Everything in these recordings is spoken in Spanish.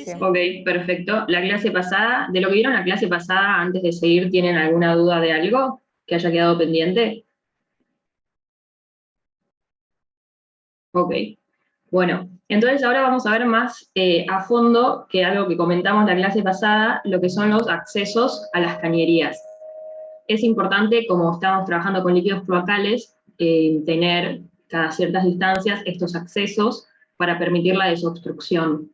Sí. Ok, perfecto. La clase pasada, de lo que vieron la clase pasada, antes de seguir, ¿tienen alguna duda de algo que haya quedado pendiente? Ok. Bueno, entonces ahora vamos a ver más a fondo que algo que comentamos la clase pasada, lo que son los accesos a las cañerías. Es importante, como estamos trabajando con líquidos cloacales, tener cada ciertas distancias estos accesos para permitir la desobstrucción.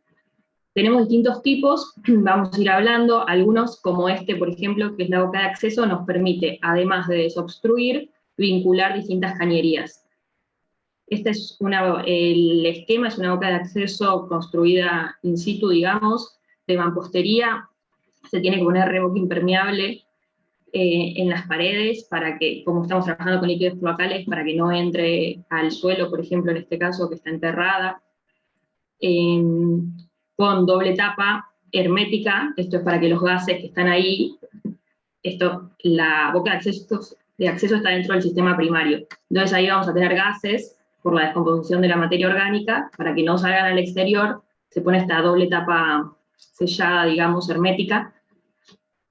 Tenemos distintos tipos, vamos a ir hablando, algunos como este, por ejemplo, que es la boca de acceso, nos permite, además de desobstruir, vincular distintas cañerías. El esquema es una boca de acceso construida in situ, digamos, de mampostería, se tiene que poner revoque impermeable en las paredes para que, como estamos trabajando con líquidos cloacales, para que no entre al suelo, por ejemplo, en este caso, que está enterrada. Con doble tapa hermética, esto es para que los gases que están ahí, la boca de acceso está dentro del sistema primario. Entonces ahí vamos a tener gases por la descomposición de la materia orgánica, para que no salgan al exterior, se pone esta doble tapa sellada, digamos, hermética.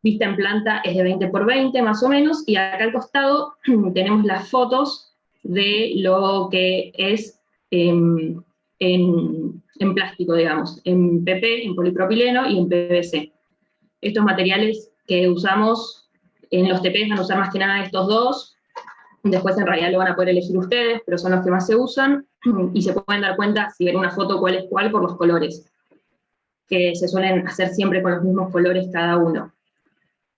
Vista en planta es de 20 por 20 más o menos, y acá al costado tenemos las fotos de lo que es en plástico, digamos, en PP, en polipropileno y en PVC. Estos materiales que usamos en los TPs van a usar más que nada estos dos, después en realidad lo van a poder elegir ustedes, pero son los que más se usan, y se pueden dar cuenta si ven una foto cuál es cuál por los colores, que se suelen hacer siempre con los mismos colores cada uno.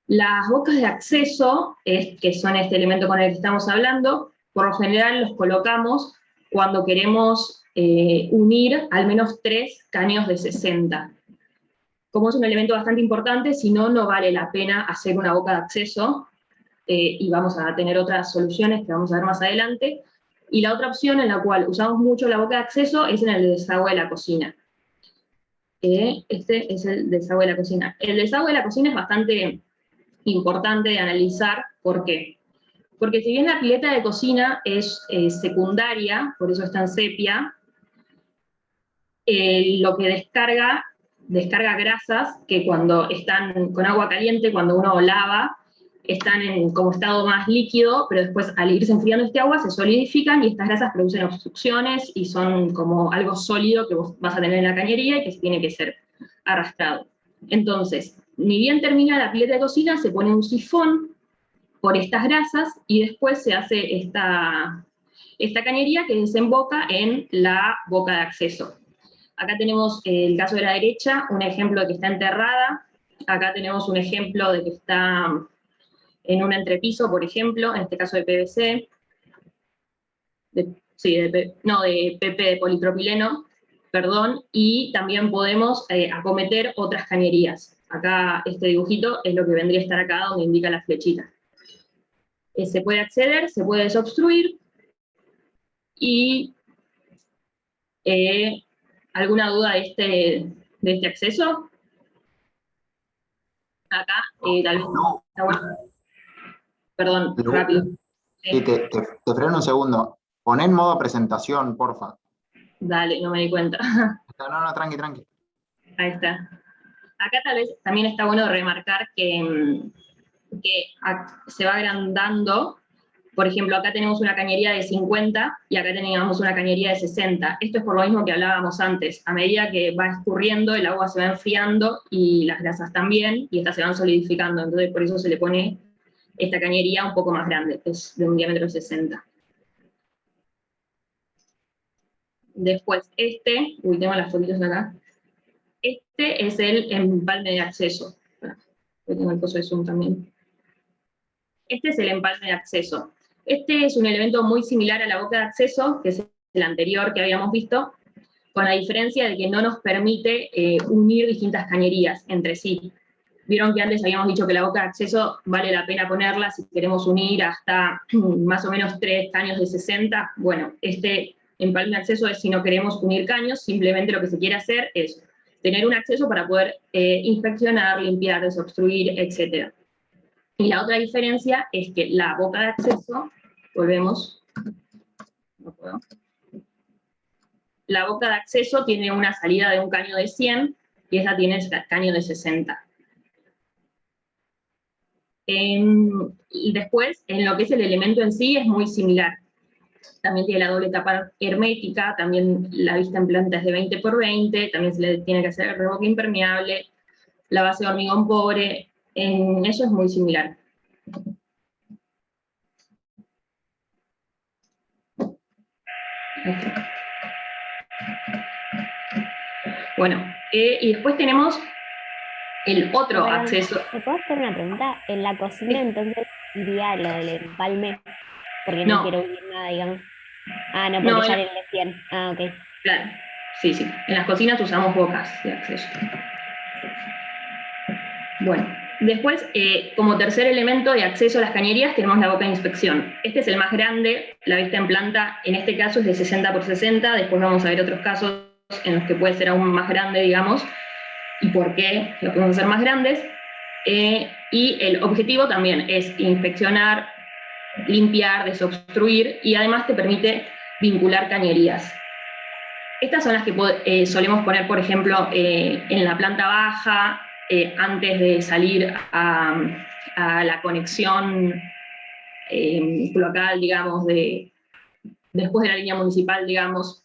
Las bocas de acceso, que son este elemento con el que estamos hablando, por lo general los colocamos cuando queremos unir al menos 3 caños de 60. Como es un elemento bastante importante, si no, no vale la pena hacer una boca de acceso, y vamos a tener otras soluciones que vamos a ver más adelante. Y la otra opción en la cual usamos mucho la boca de acceso es en el desagüe de la cocina. Este es el desagüe de la cocina. El desagüe de la cocina es bastante importante de analizar. ¿Por qué? Porque si bien la pileta de cocina es secundaria, por eso está en sepia, lo que descarga grasas que cuando están con agua caliente, cuando uno lava, están como estado más líquido, pero después al irse enfriando este agua se solidifican y estas grasas producen obstrucciones y son como algo sólido que vos vas a tener en la cañería y que tiene que ser arrastrado. Entonces, ni bien termina la pileta de cocina, se pone un sifón por estas grasas y después se hace esta cañería que desemboca en la boca de acceso. Acá tenemos el caso de la derecha, un ejemplo de que está enterrada. Acá tenemos un ejemplo de que está en un entrepiso, por ejemplo, en este caso de PVC. De PP, de polipropileno, perdón, y también podemos acometer otras cañerías. Acá este dibujito es lo que vendría a estar acá donde indica la flechita. Se puede acceder, se puede desobstruir, y ¿alguna duda de este acceso? Acá, tal vez No. está bueno. Perdón, rápido. Sí, te freno un segundo. Poné en modo presentación, porfa. Dale, no me di cuenta. No, tranqui. Ahí está. Acá tal vez también está bueno remarcar que se va agrandando. Por ejemplo, acá tenemos una cañería de 50 y acá teníamos una cañería de 60. Esto es por lo mismo que hablábamos antes. A medida que va escurriendo, el agua se va enfriando y las grasas también, y estas se van solidificando. Entonces, por eso se le pone esta cañería un poco más grande, que es de un diámetro de 60. Después, tengo las fotitos acá. Este es el empalme de acceso. Tengo el coso de zoom también. Este es el empalme de acceso. Este es un elemento muy similar a la boca de acceso, que es el anterior que habíamos visto, con la diferencia de que no nos permite unir distintas cañerías entre sí. Vieron que antes habíamos dicho que la boca de acceso vale la pena ponerla si queremos unir hasta más o menos 3 caños de 60. Bueno, este empalme de acceso es si no queremos unir caños, simplemente lo que se quiere hacer es tener un acceso para poder inspeccionar, limpiar, desobstruir, etc. Y la otra diferencia es que la boca de acceso, volvemos, no puedo. La boca de acceso tiene una salida de un caño de 100, y esta tiene caño de 60. Y después, en lo que es el elemento en sí, es muy similar. También tiene la doble tapa hermética, también la vista en planta es de 20 por 20, también se le tiene que hacer el revoque impermeable, la base de hormigón pobre, en eso es muy similar. Bueno, y después tenemos el otro Perdón, acceso. ¿te puedo hacer una pregunta? En la cocina entonces iría lo del empalme, porque no No, quiero unir nada, digamos. Ah, no, porque no, ya le decían. Ah, ok. claro, sí, sí. En las cocinas usamos bocas de acceso. Bueno, después, como tercer elemento de acceso a las cañerías, tenemos la boca de inspección. Este es el más grande, la vista en planta, en este caso es de 60 por 60, después vamos a ver otros casos en los que puede ser aún más grande, digamos, y por qué lo podemos hacer más grandes. Y el objetivo también es inspeccionar, limpiar, desobstruir, y además te permite vincular cañerías. Estas son las que solemos poner, por ejemplo, en la planta baja, antes de salir a la conexión cloacal, digamos, después de la línea municipal, digamos.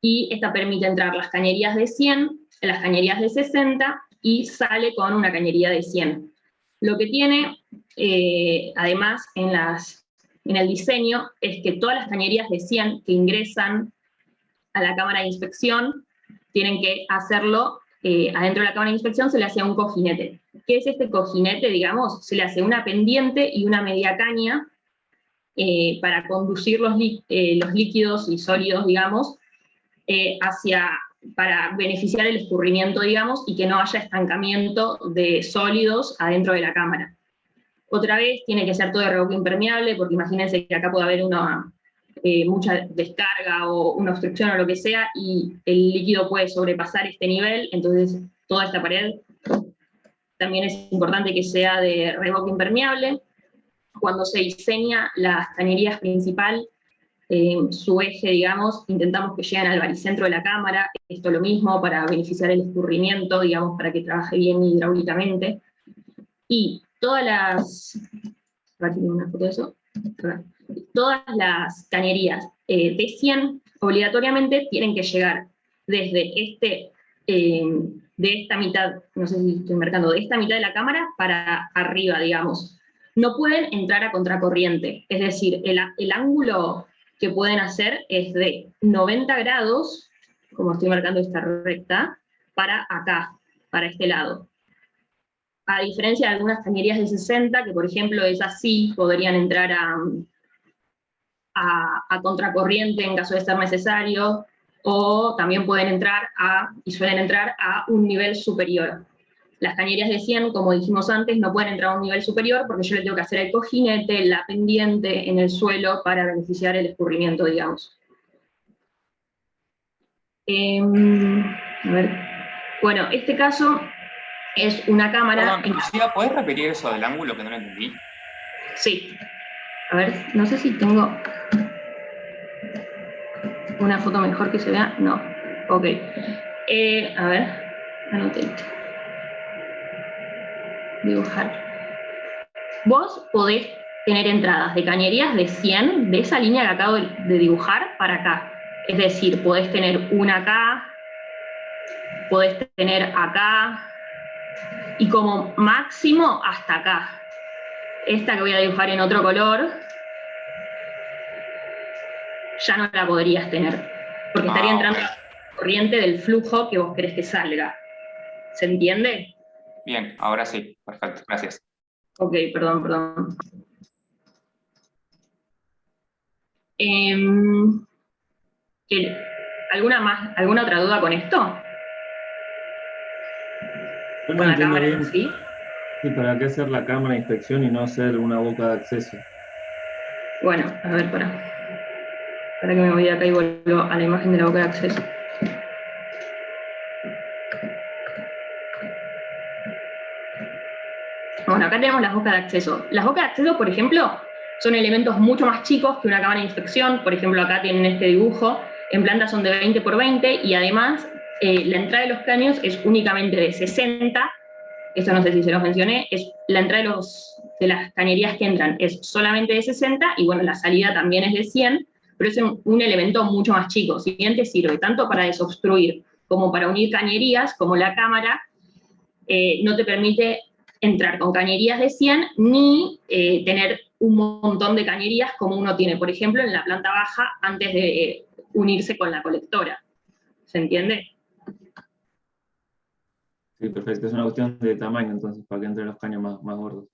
Y esta permite entrar las cañerías de 100, las cañerías de 60, y sale con una cañería de 100. Lo que tiene, además, en el diseño, es que todas las cañerías de 100 que ingresan a la cámara de inspección tienen que hacerlo adentro de la cámara de inspección, se le hace un cojinete. ¿Qué es este cojinete, digamos? Se le hace una pendiente y una media caña para conducir los líquidos y sólidos, digamos, para beneficiar el escurrimiento, digamos, y que no haya estancamiento de sólidos adentro de la cámara. Otra vez, tiene que ser todo de revoque impermeable, porque imagínense que acá puede haber mucha descarga o una obstrucción o lo que sea, y el líquido puede sobrepasar este nivel, entonces toda esta pared también es importante que sea de revoque impermeable. Cuando se diseña las cañerías principal, su eje, digamos, intentamos que lleguen al baricentro de la cámara, esto lo mismo para beneficiar el escurrimiento, digamos, para que trabaje bien hidráulicamente. Y todas las... A ver si tengo una foto de eso. Todas las cañerías de 100 obligatoriamente tienen que llegar desde de esta mitad, no sé si estoy marcando, de esta mitad de la cámara para arriba, digamos. No pueden entrar a contracorriente, es decir, el ángulo que pueden hacer es de 90 grados, como estoy marcando esta recta, para acá, para este lado. A diferencia de algunas cañerías de 60, que por ejemplo es así, podrían entrar a contracorriente en caso de ser necesario, o también pueden entrar y suelen entrar a un nivel superior. Las cañerías de 100, como dijimos antes, no pueden entrar a un nivel superior porque yo le tengo que hacer el cojinete, la pendiente en el suelo para beneficiar el escurrimiento, digamos. A ver. Bueno, este caso es una cámara... Perdón, Lucía, ¿podés repetir eso del ángulo que no lo entendí? Sí. A ver, no sé si tengo una foto mejor que se vea. No. Ok. A ver, anoté. Dibujar. Vos podés tener entradas de cañerías de 100, de esa línea que acabo de dibujar, para acá. Es decir, podés tener una acá, podés tener acá, y como máximo hasta acá. Esta que voy a dibujar en otro color, ya no la podrías tener, porque estaría entrando la corriente del flujo que vos querés que salga. ¿Se entiende? Bien, ahora sí, perfecto, gracias. Ok, perdón. ¿Alguna otra duda con esto? Yo ¿Con no la entiendo cámara en bien. sí? Sí, ¿para qué hacer la cámara de inspección y no hacer una boca de acceso? Bueno, a ver, para que me voy de acá y vuelvo a la imagen de la boca de acceso. Bueno, acá tenemos las bocas de acceso. Las bocas de acceso, por ejemplo, son elementos mucho más chicos que una cámara de inspección. Por ejemplo, acá tienen este dibujo. En planta son de 20 por 20 y además la entrada de los caños es únicamente de 60, esto no sé si se los mencioné, es la entrada de las cañerías que entran es solamente de 60, y bueno, la salida también es de 100, pero es un elemento mucho más chico. Si bien te sirve tanto para desobstruir como para unir cañerías, como la cámara, no te permite entrar con cañerías de 100 ni tener un montón de cañerías como uno tiene, por ejemplo, en la planta baja antes de unirse con la colectora. ¿Se entiende? Sí, perfecto. Es una cuestión de tamaño, entonces, para que entren los caños más gordos.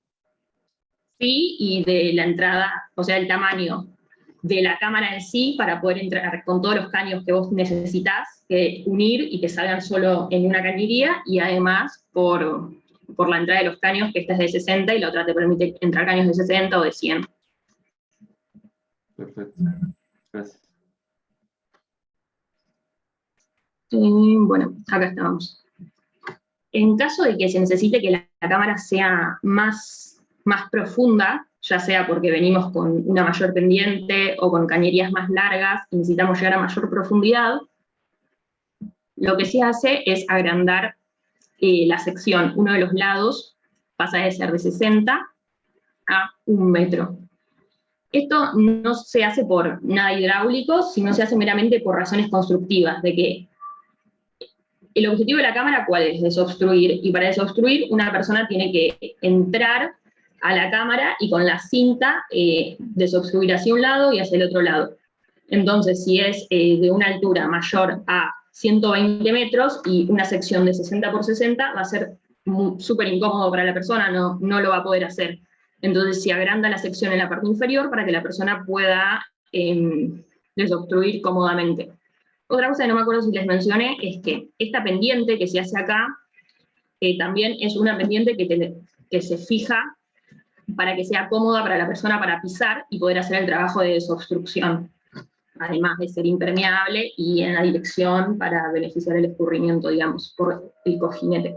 Sí, y de la entrada, o sea, el tamaño de la cámara en sí para poder entrar con todos los caños que vos necesitas unir y que salgan solo en una cañería, y además por la entrada de los caños, que esta es de 60 y la otra te permite entrar caños de 60 o de 100. Perfecto. Gracias. Bueno, acá estamos. En caso de que se necesite que la cámara sea más profunda, ya sea porque venimos con una mayor pendiente o con cañerías más largas y necesitamos llegar a mayor profundidad, lo que se hace es agrandar la sección. Uno de los lados pasa de ser de 60 a 1 metro. Esto no se hace por nada hidráulico, sino se hace meramente por razones constructivas, de que el objetivo de la cámara, ¿cuál es? Desobstruir. Y para desobstruir, una persona tiene que entrar a la cámara y con la cinta desobstruir hacia un lado y hacia el otro lado. Entonces, si es de una altura mayor a 120 metros y una sección de 60 por 60, va a ser súper incómodo para la persona, no lo va a poder hacer. Entonces, se agranda la sección en la parte inferior para que la persona pueda desobstruir cómodamente. Otra cosa que no me acuerdo si les mencioné es que esta pendiente que se hace acá también es una pendiente que se fija para que sea cómoda para la persona para pisar y poder hacer el trabajo de desobstrucción, además de ser impermeable y en la dirección para beneficiar el escurrimiento, digamos, por el cojinete.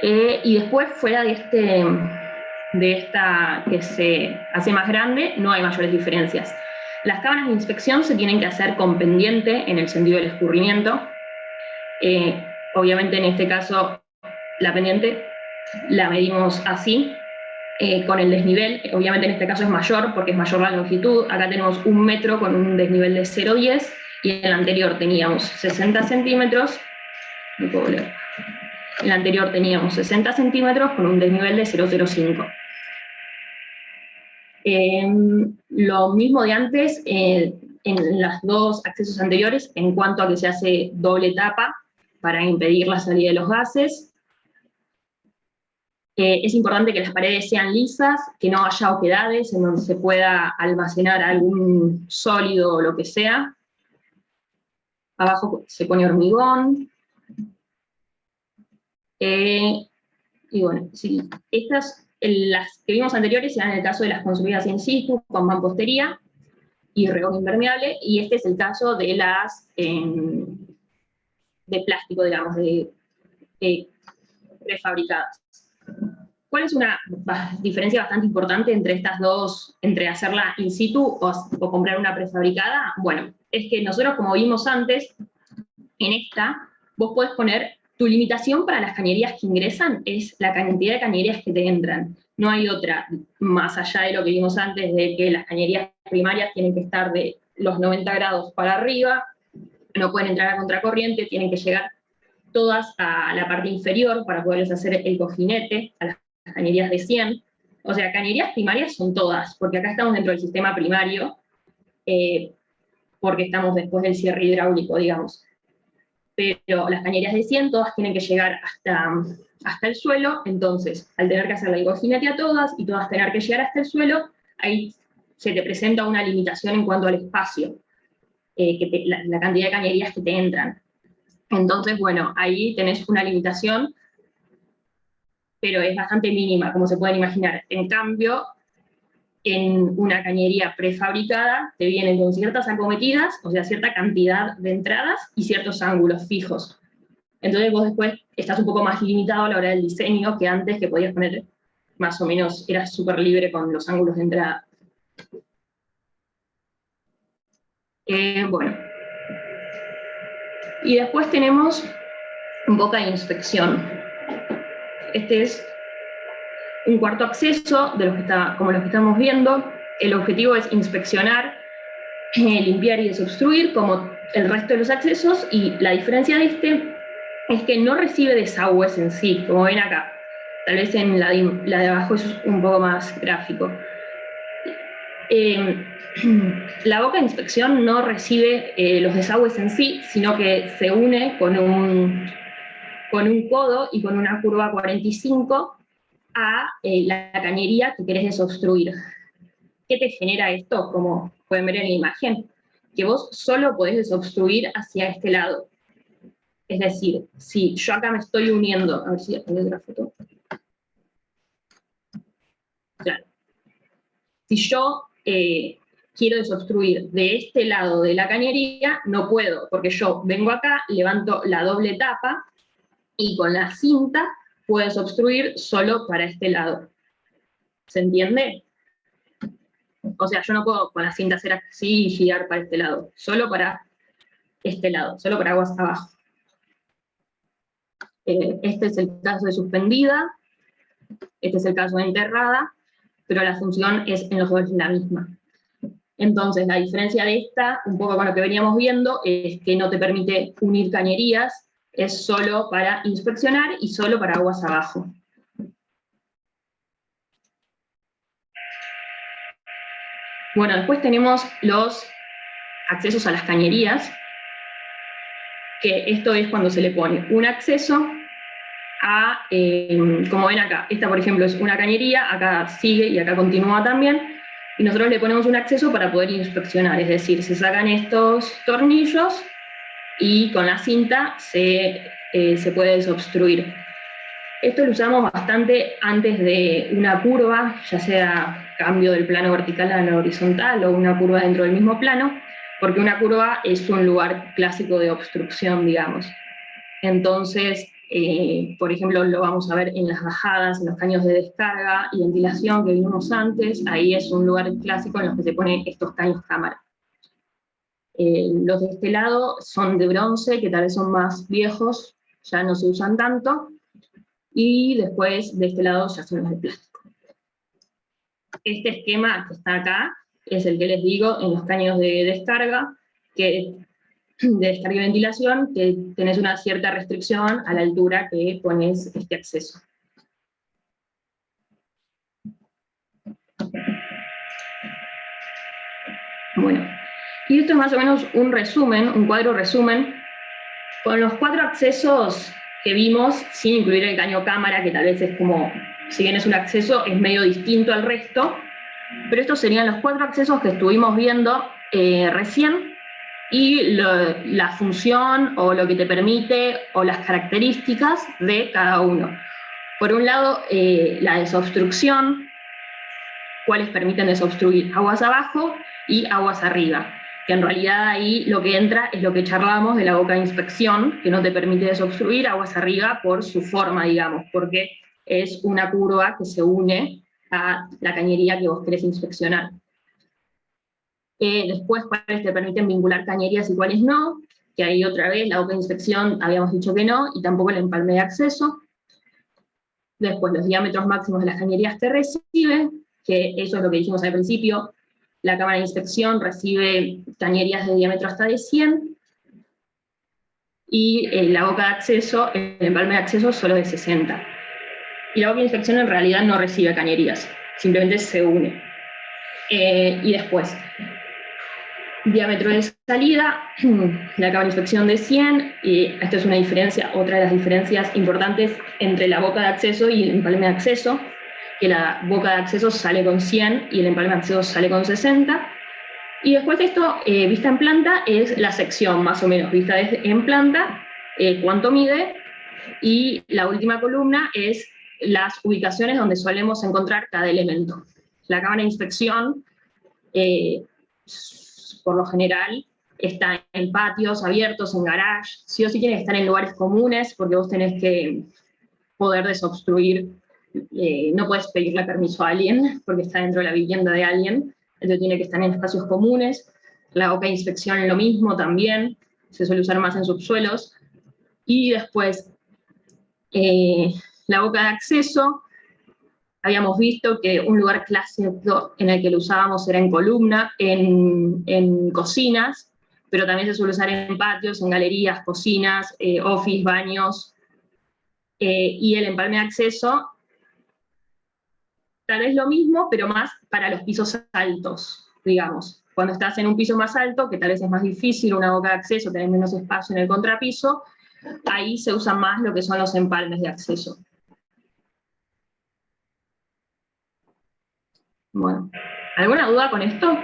Y después, fuera de esta que se hace más grande, no hay mayores diferencias. Las cámaras de inspección se tienen que hacer con pendiente en el sentido del escurrimiento. Obviamente en este caso la pendiente la medimos así, con el desnivel, obviamente en este caso es mayor porque es mayor la longitud. Acá tenemos 1 metro con un desnivel de 0,10 y en el anterior teníamos 60 centímetros, no puedo leer. En el anterior teníamos 60 centímetros con un desnivel de 0,05. Lo mismo de antes, en los dos accesos anteriores, en cuanto a que se hace doble tapa para impedir la salida de los gases. Es importante que las paredes sean lisas, que no haya oquedades en donde se pueda almacenar algún sólido o lo que sea. Abajo se pone hormigón. Y bueno, sí, las que vimos anteriores eran el caso de las construidas in situ, con mampostería y rehón impermeable, y este es el caso de las de plástico, digamos, prefabricadas. ¿Cuál es una diferencia bastante importante entre estas dos, entre hacerla in situ o comprar una prefabricada? Bueno, es que nosotros, como vimos antes, en esta, vos podés poner tu limitación para las cañerías que ingresan, es la cantidad de cañerías que te entran. No hay otra, más allá de lo que vimos antes, de que las cañerías primarias tienen que estar de los 90 grados para arriba, no pueden entrar a contracorriente, tienen que llegar todas a la parte inferior para poderles hacer el cojinete, a las cañerías de 100. O sea, cañerías primarias son todas, porque acá estamos dentro del sistema primario, porque estamos después del cierre hidráulico, digamos. Pero las cañerías de 100 todas tienen que llegar hasta el suelo, entonces, al tener que hacerle el cojinete a todas, y todas tener que llegar hasta el suelo, ahí se te presenta una limitación en cuanto al espacio, la cantidad de cañerías que te entran. Entonces, bueno, ahí tenés una limitación, pero es bastante mínima, como se pueden imaginar. En cambio, en una cañería prefabricada te vienen con ciertas acometidas, o sea, cierta cantidad de entradas y ciertos ángulos fijos. Entonces vos después estás un poco más limitado a la hora del diseño que antes, que podías poner más o menos, eras súper libre con los ángulos de entrada. Bueno. Y después tenemos boca de inspección. Este es un cuarto acceso, como los que estamos viendo. El objetivo es inspeccionar, limpiar y desobstruir, como el resto de los accesos, y la diferencia de este es que no recibe desagües en sí, como ven acá. Tal vez en la de abajo es un poco más gráfico. La boca de inspección no recibe los desagües en sí, sino que se une con un codo y con una curva 45 a la cañería que querés desobstruir. ¿Qué te genera esto? Como pueden ver en la imagen, que vos solo podés desobstruir hacia este lado. Es decir, si yo acá me estoy uniendo, a ver si hay otra foto. Claro. Si yo quiero desobstruir de este lado de la cañería, no puedo, porque yo vengo acá, levanto la doble tapa, y con la cinta puedo desobstruir solo para este lado. ¿Se entiende? O sea, yo no puedo con la cinta hacer así y girar para este lado, solo para este lado, solo para aguas abajo. Este es el caso de suspendida, este es el caso de enterrada, pero la función es en los dos la misma. Entonces, la diferencia de esta, un poco con lo que veníamos viendo, es que no te permite unir cañerías, es solo para inspeccionar y solo para aguas abajo. Bueno, después tenemos los accesos a las cañerías, que esto es cuando se le pone un acceso a, como ven acá, esta por ejemplo es una cañería, acá sigue y acá continúa también, y nosotros le ponemos un acceso para poder inspeccionar, es decir, se sacan estos tornillos y con la cinta se puede desobstruir. Esto lo usamos bastante antes de una curva, ya sea cambio del plano vertical a la horizontal o una curva dentro del mismo plano, porque una curva es un lugar clásico de obstrucción, digamos. Entonces, por ejemplo, lo vamos a ver en las bajadas, en los caños de descarga y ventilación que vimos antes, ahí es un lugar clásico en los que se ponen estos caños cámara. Los de este lado son de bronce, que tal vez son más viejos, ya no se usan tanto, y después de este lado ya son los de plástico. Este esquema que está acá es el que les digo en los caños de descarga, de descarga y ventilación, que tenés una cierta restricción a la altura que pones este acceso. Bueno, y esto es más o menos un resumen, un cuadro resumen, con los 4 accesos que vimos, sin incluir el caño cámara, que tal vez es como, si bien es un acceso, es medio distinto al resto, pero estos serían los 4 accesos que estuvimos viendo recién, y la función, o lo que te permite, o las características de cada uno. Por un lado, la desobstrucción, cuáles permiten desobstruir aguas abajo y aguas arriba, que en realidad ahí lo que entra es lo que charlábamos de la boca de inspección, que no te permite desobstruir aguas arriba por su forma, digamos, porque es una curva que se une a la cañería que vos querés inspeccionar. Después, cuáles te permiten vincular cañerías y cuáles no, que ahí otra vez la boca de inspección habíamos dicho que no, y tampoco el empalme de acceso. Después, los diámetros máximos de las cañerías que recibe, que eso es lo que dijimos al principio, la cámara de inspección recibe cañerías de diámetro hasta de 100, y la boca de acceso, el empalme de acceso solo de 60. Y la boca de inspección en realidad no recibe cañerías, simplemente se une. Y después, diámetro de salida, la cámara de inspección de 100, y esta es una diferencia, otra de las diferencias importantes entre la boca de acceso y el empalme de acceso, que la boca de acceso sale con 100 y el empalme de acceso sale con 60. Y después de esto, vista en planta, es la sección más o menos vista en planta, cuánto mide, y la última columna es las ubicaciones donde solemos encontrar cada elemento. La cámara de inspección, por lo general, está en patios abiertos, en garage, sí o sí tiene que estar en lugares comunes, porque vos tenés que poder desobstruir, no puedes pedirle permiso a alguien, porque está dentro de la vivienda de alguien, entonces tiene que estar en espacios comunes. La boca de inspección lo mismo también, se suele usar más en subsuelos. Y después, la boca de acceso, habíamos visto que un lugar clásico en el que lo usábamos era en columna, en cocinas, pero también se suele usar en patios, en galerías, cocinas, office, baños, y el empalme de acceso, tal vez lo mismo, pero más para los pisos altos, digamos. Cuando estás en un piso más alto, que tal vez es más difícil, una boca de acceso, tenés menos espacio en el contrapiso, ahí se usan más lo que son los empalmes de acceso. Bueno, ¿alguna duda con esto?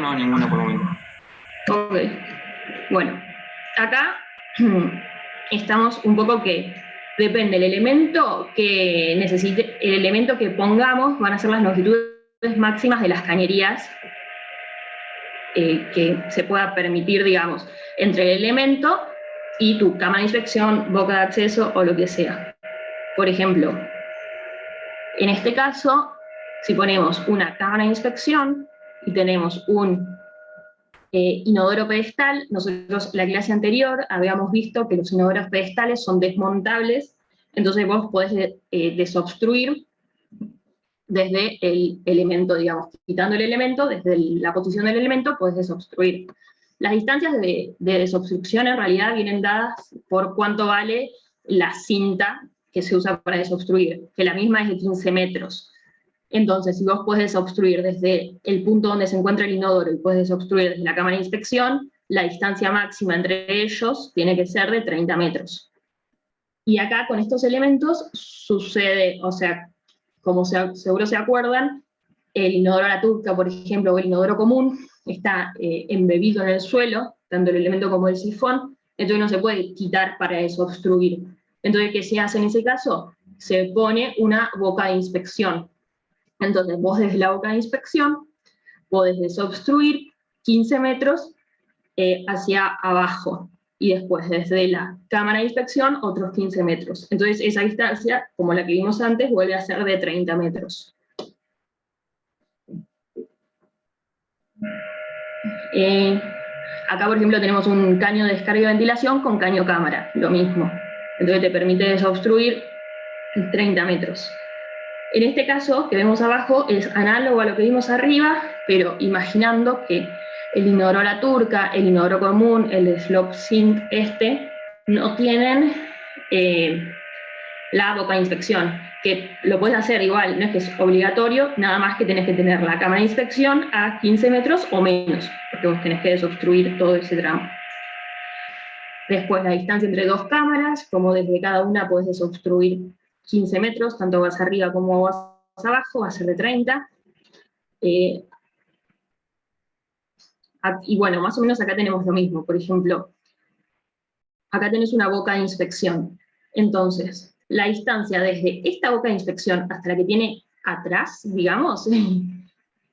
No, ninguna por el momento. Ok. Bueno, acá estamos un poco que depende el elemento que necesite, el elemento que pongamos van a ser las longitudes máximas de las cañerías que se pueda permitir, digamos, entre el elemento y tu cámara de inspección, boca de acceso o lo que sea. Por ejemplo, en este caso, si ponemos una cámara de inspección y tenemos un inodoro pedestal, nosotros la clase anterior habíamos visto que los inodoros pedestales son desmontables, entonces vos podés desobstruir desde el elemento, digamos, quitando el elemento, desde la posición del elemento podés desobstruir. Las distancias de desobstrucción en realidad vienen dadas por cuánto vale la cinta que se usa para desobstruir, que la misma es de 15 metros. Entonces, si vos podés desobstruir desde el punto donde se encuentra el inodoro y podés desobstruir desde la cámara de inspección, la distancia máxima entre ellos tiene que ser de 30 metros. Y acá con estos elementos sucede, o sea, como seguro se acuerdan, el inodoro a la turca, por ejemplo, o el inodoro común, está embebido en el suelo, tanto el elemento como el sifón, entonces no se puede quitar para desobstruir. Entonces, ¿qué se hace en ese caso? Se pone una boca de inspección. Entonces, vos desde la boca de inspección podés desobstruir 15 metros hacia abajo, y después desde la cámara de inspección otros 15 metros. Entonces, esa distancia, como la que vimos antes, vuelve a ser de 30 metros. Acá, por ejemplo, tenemos un caño de descarga y ventilación con caño cámara, lo mismo. Entonces te permite desobstruir 30 metros. En este caso, que vemos abajo, es análogo a lo que vimos arriba, pero imaginando que el inodoro a la turca, el inodoro común, el slop sink no tienen la boca de inspección, que lo puedes hacer igual, no es que es obligatorio, nada más que tenés que tener la cámara de inspección a 15 metros o menos, porque vos tenés que desobstruir todo ese tramo. Después la distancia entre dos cámaras, como desde cada una podés desobstruir 15 metros, tanto vas arriba como vas abajo, va a ser de 30. Y bueno, más o menos acá tenemos lo mismo. Por ejemplo, acá tenés una boca de inspección. Entonces, la distancia desde esta boca de inspección hasta la que tiene atrás, digamos,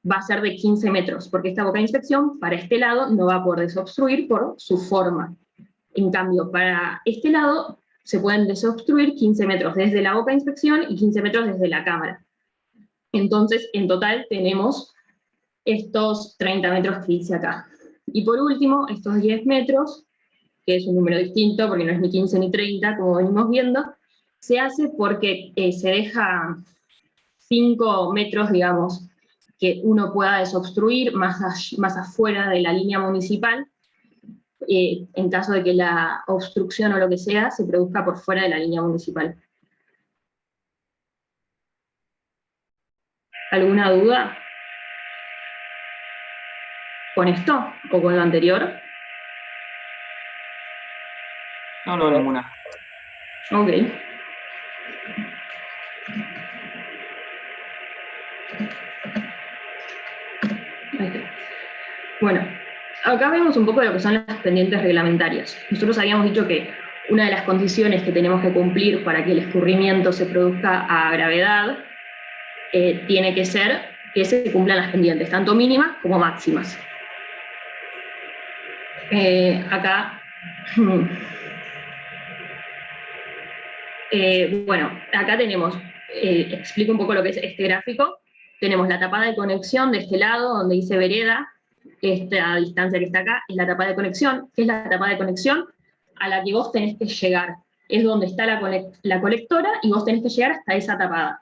va a ser de 15 metros, porque esta boca de inspección para este lado no va a poder desobstruir por su forma. En cambio, para este lado se pueden desobstruir 15 metros desde la boca de inspección y 15 metros desde la cámara. Entonces, en total tenemos estos 30 metros que dice acá. Y por último, estos 10 metros, que es un número distinto porque no es ni 15 ni 30, como venimos viendo, se hace porque se deja 5 metros, digamos, que uno pueda desobstruir más afuera de la línea municipal, en caso de que la obstrucción o lo que sea se produzca por fuera de la línea municipal. ¿Alguna duda con esto o con lo anterior? No, ninguna. Ok. Bueno, acá vemos un poco de lo que son las pendientes reglamentarias. Nosotros habíamos dicho que una de las condiciones que tenemos que cumplir para que el escurrimiento se produzca a gravedad tiene que ser que se cumplan las pendientes, tanto mínimas como máximas. Acá, bueno, acá tenemos, explico un poco lo que es este gráfico. tenemos la tapada de conexión de este lado, donde dice vereda, esta distancia que está acá, es la tapada de conexión, que es la tapada de conexión a la que vos tenés que llegar. Es donde está la colectora, y vos tenés que llegar hasta esa tapada.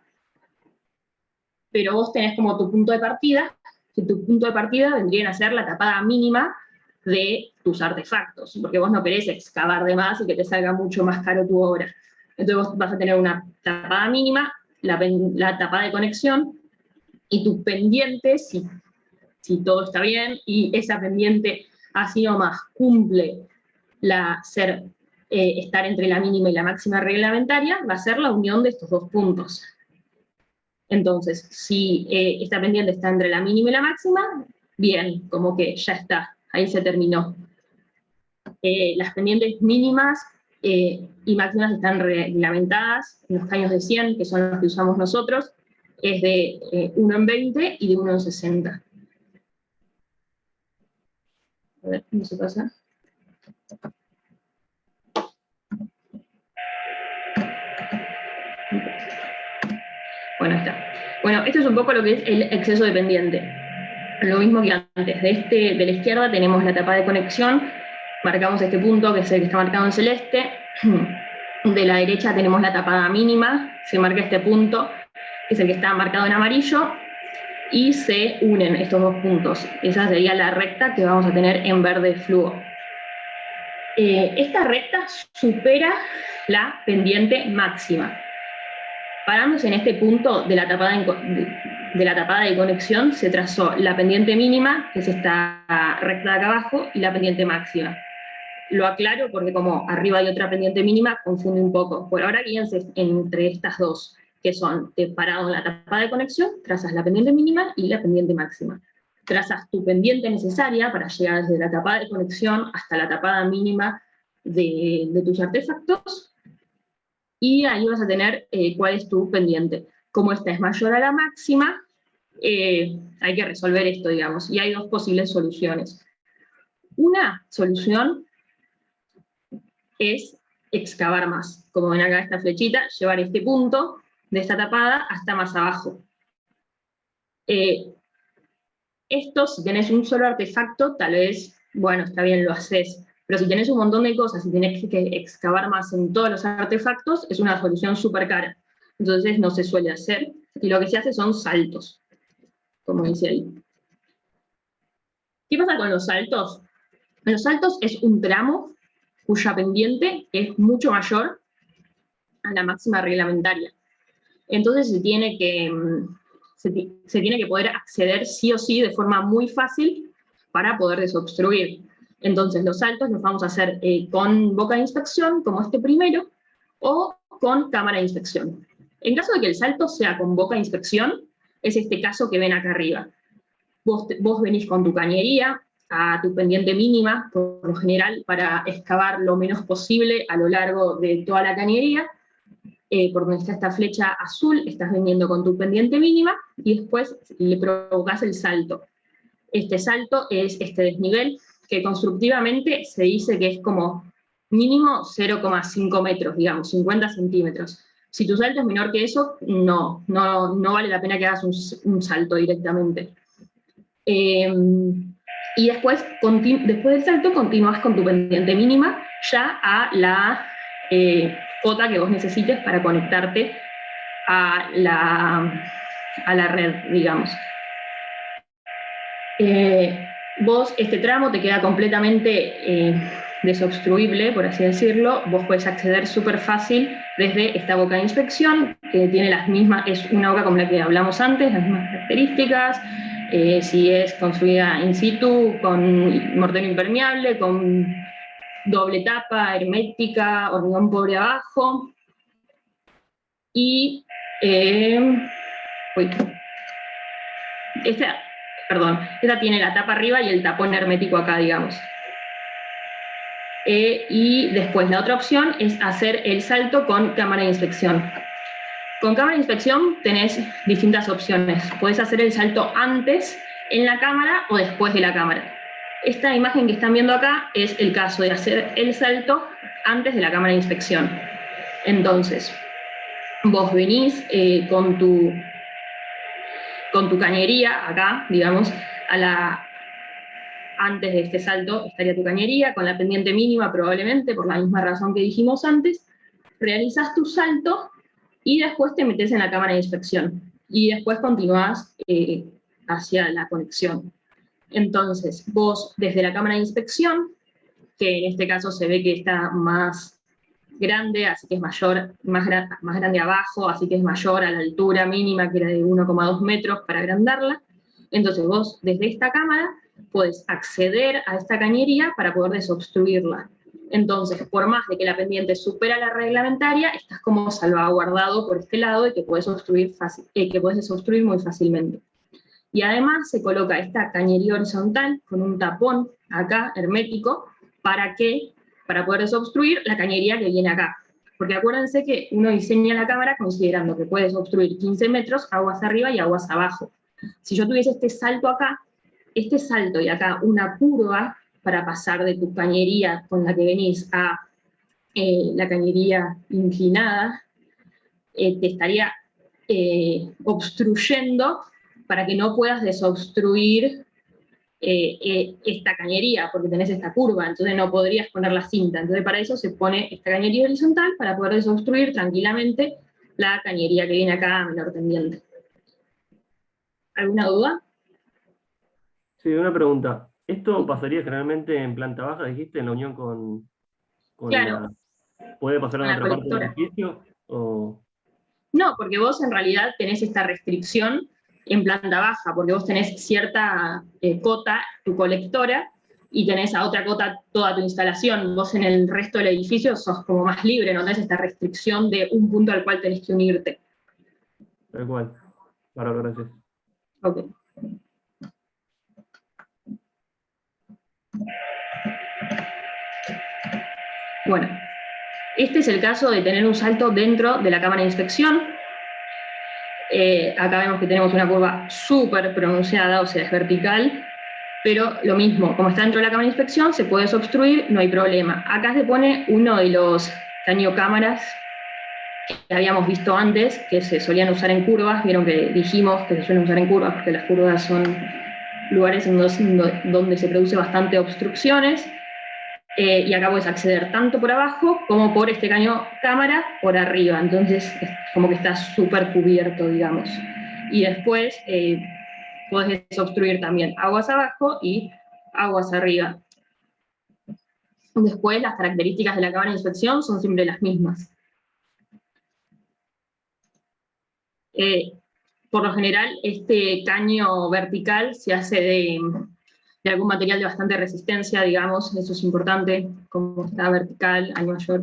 Pero vos tenés como tu punto de partida, que tu punto de partida vendría a ser la tapada mínima de tus artefactos, porque vos no querés excavar de más y que te salga mucho más caro tu obra. Entonces vos vas a tener una tapada mínima, la tapada de conexión, y tu pendiente, si todo está bien, y esa pendiente así nomás cumple estar entre la mínima y la máxima reglamentaria, va a ser la unión de estos dos puntos. Entonces, si esta pendiente está entre la mínima y la máxima, bien, como que ya está, ahí se terminó. Las pendientes mínimas y máximas están reglamentadas en los caños de 100, que son los que usamos nosotros, es de 1 en 20 y de 1 en 60. A ver, ¿cómo se pasa? Bueno, está. Bueno, esto es un poco lo que es el exceso de pendiente. Lo mismo que antes. De la izquierda tenemos la tapa de conexión, marcamos este punto, que es el que está marcado en celeste. De la derecha tenemos la tapada mínima, se marca este punto, que es el que está marcado en amarillo, y se unen estos dos puntos. Esa sería la recta que vamos a tener en verde fluo. Esta recta supera la pendiente máxima. Parándose en este punto de la tapada de conexión, se trazó la pendiente mínima, que es esta recta de acá abajo, y la pendiente máxima. Lo aclaro porque como arriba hay otra pendiente mínima, confunde un poco. Por ahora guíense entre estas dos, que son parado en la tapada de conexión, trazas la pendiente mínima y la pendiente máxima. Trazas tu pendiente necesaria para llegar desde la tapada de conexión hasta la tapada mínima de tus artefactos, y ahí vas a tener cuál es tu pendiente. Como esta es mayor a la máxima, hay que resolver esto, digamos, y hay dos posibles soluciones. Una solución es excavar más. Como ven acá esta flechita, llevar este punto de esta tapada hasta más abajo. Esto, si tenés un solo artefacto, tal vez, bueno, está bien, lo haces. Pero si tenés un montón de cosas y tenés que excavar más en todos los artefactos, es una solución súper cara. Entonces no se suele hacer, y lo que se hace son saltos, como dice ahí. ¿Qué pasa con los saltos? Los saltos es un tramo cuya pendiente es mucho mayor a la máxima reglamentaria. Entonces se tiene que poder acceder sí o sí de forma muy fácil para poder desobstruir. Entonces los saltos los vamos a hacer con boca de inspección, como este primero, o con cámara de inspección. En caso de que el salto sea con boca de inspección, es este caso que ven acá arriba. Vos venís con tu cañería a tu pendiente mínima, por lo general, para excavar lo menos posible a lo largo de toda la cañería. Por donde está esta flecha azul, estás viniendo con tu pendiente mínima, y después le provocas el salto. Este salto es este desnivel, que constructivamente se dice que es como mínimo 0,5 metros, digamos, 50 centímetros. Si tu salto es menor que eso, no vale la pena que hagas un salto directamente. Y después del salto continúas con tu pendiente mínima ya a la cota que vos necesites para conectarte a la red, digamos. Vos, este tramo te queda completamente desobstruible, por así decirlo. Vos podés acceder súper fácil desde esta boca de inspección, que tiene las mismas, es una boca como la que hablamos antes, las mismas características. Si es construida in situ, con mortero impermeable, con doble tapa, hermética, hormigón pobre abajo. Y esta tiene la tapa arriba y el tapón hermético acá, digamos. Y después la otra opción es hacer el salto con cámara de inspección. Con cámara de inspección tenés distintas opciones. Podés hacer el salto antes en la cámara o después de la cámara. Esta imagen que están viendo acá es el caso de hacer el salto antes de la cámara de inspección. Entonces, vos venís con con tu cañería, acá, digamos, antes de este salto estaría tu cañería, con la pendiente mínima probablemente, por la misma razón que dijimos antes, realizas tu salto y después te metes en la cámara de inspección. Y después continúas hacia la conexión. Entonces, vos desde la cámara de inspección, que en este caso se ve que está más grande, así que es mayor, más grande abajo, así que es mayor a la altura mínima, que era de 1,2 metros para agrandarla. Entonces vos desde esta cámara puedes acceder a esta cañería para poder desobstruirla. Entonces, por más de que la pendiente supera la reglamentaria, estás como salvaguardado por este lado y que puedes desobstruir muy fácilmente. Y además se coloca esta cañería horizontal con un tapón acá, hermético, para poder desobstruir la cañería que viene acá. Porque acuérdense que uno diseña la cámara considerando que puedes obstruir 15 metros, aguas arriba y aguas abajo. Si yo tuviese este salto acá, este salto y acá una curva para pasar de tu cañería con la que venís a la cañería inclinada, te estaría obstruyendo para que no puedas desobstruir esta cañería, porque tenés esta curva, entonces no podrías poner la cinta. Entonces para eso se pone esta cañería horizontal para poder desobstruir tranquilamente la cañería que viene acá a menor pendiente. ¿Alguna duda? Sí, una pregunta. ¿Esto pasaría generalmente en planta baja, dijiste, en la unión con Claro. ¿Puede pasar en Con la otra parte del colectora. edificio? O... No, porque vos en realidad tenés esta restricción en planta baja, porque vos tenés cierta cota, tu colectora, y tenés a otra cota toda tu instalación. Vos en el resto del edificio sos como más libre, no tenés esta restricción de un punto al cual tenés que unirte. Tal cual. Claro, gracias. Ok. Bueno, este es el caso de tener un salto dentro de la cámara de inspección. Acá vemos que tenemos una curva súper pronunciada, o sea, es vertical, pero lo mismo, como está dentro de la cámara de inspección, se puede desobstruir, no hay problema. Acá se pone uno de los cañocámaras que habíamos visto antes, que se solían usar en curvas. Vieron que dijimos que se suelen usar en curvas porque las curvas son lugares donde se produce bastante obstrucciones. Y acá puedes acceder tanto por abajo como por este caño cámara por arriba, entonces es como que está súper cubierto, digamos. Y después puedes desobstruir también aguas abajo y aguas arriba. Después las características de la cámara de inspección son siempre las mismas. Por lo general, este caño vertical se hace de algún material de bastante resistencia, digamos, eso es importante, como está vertical, hay mayor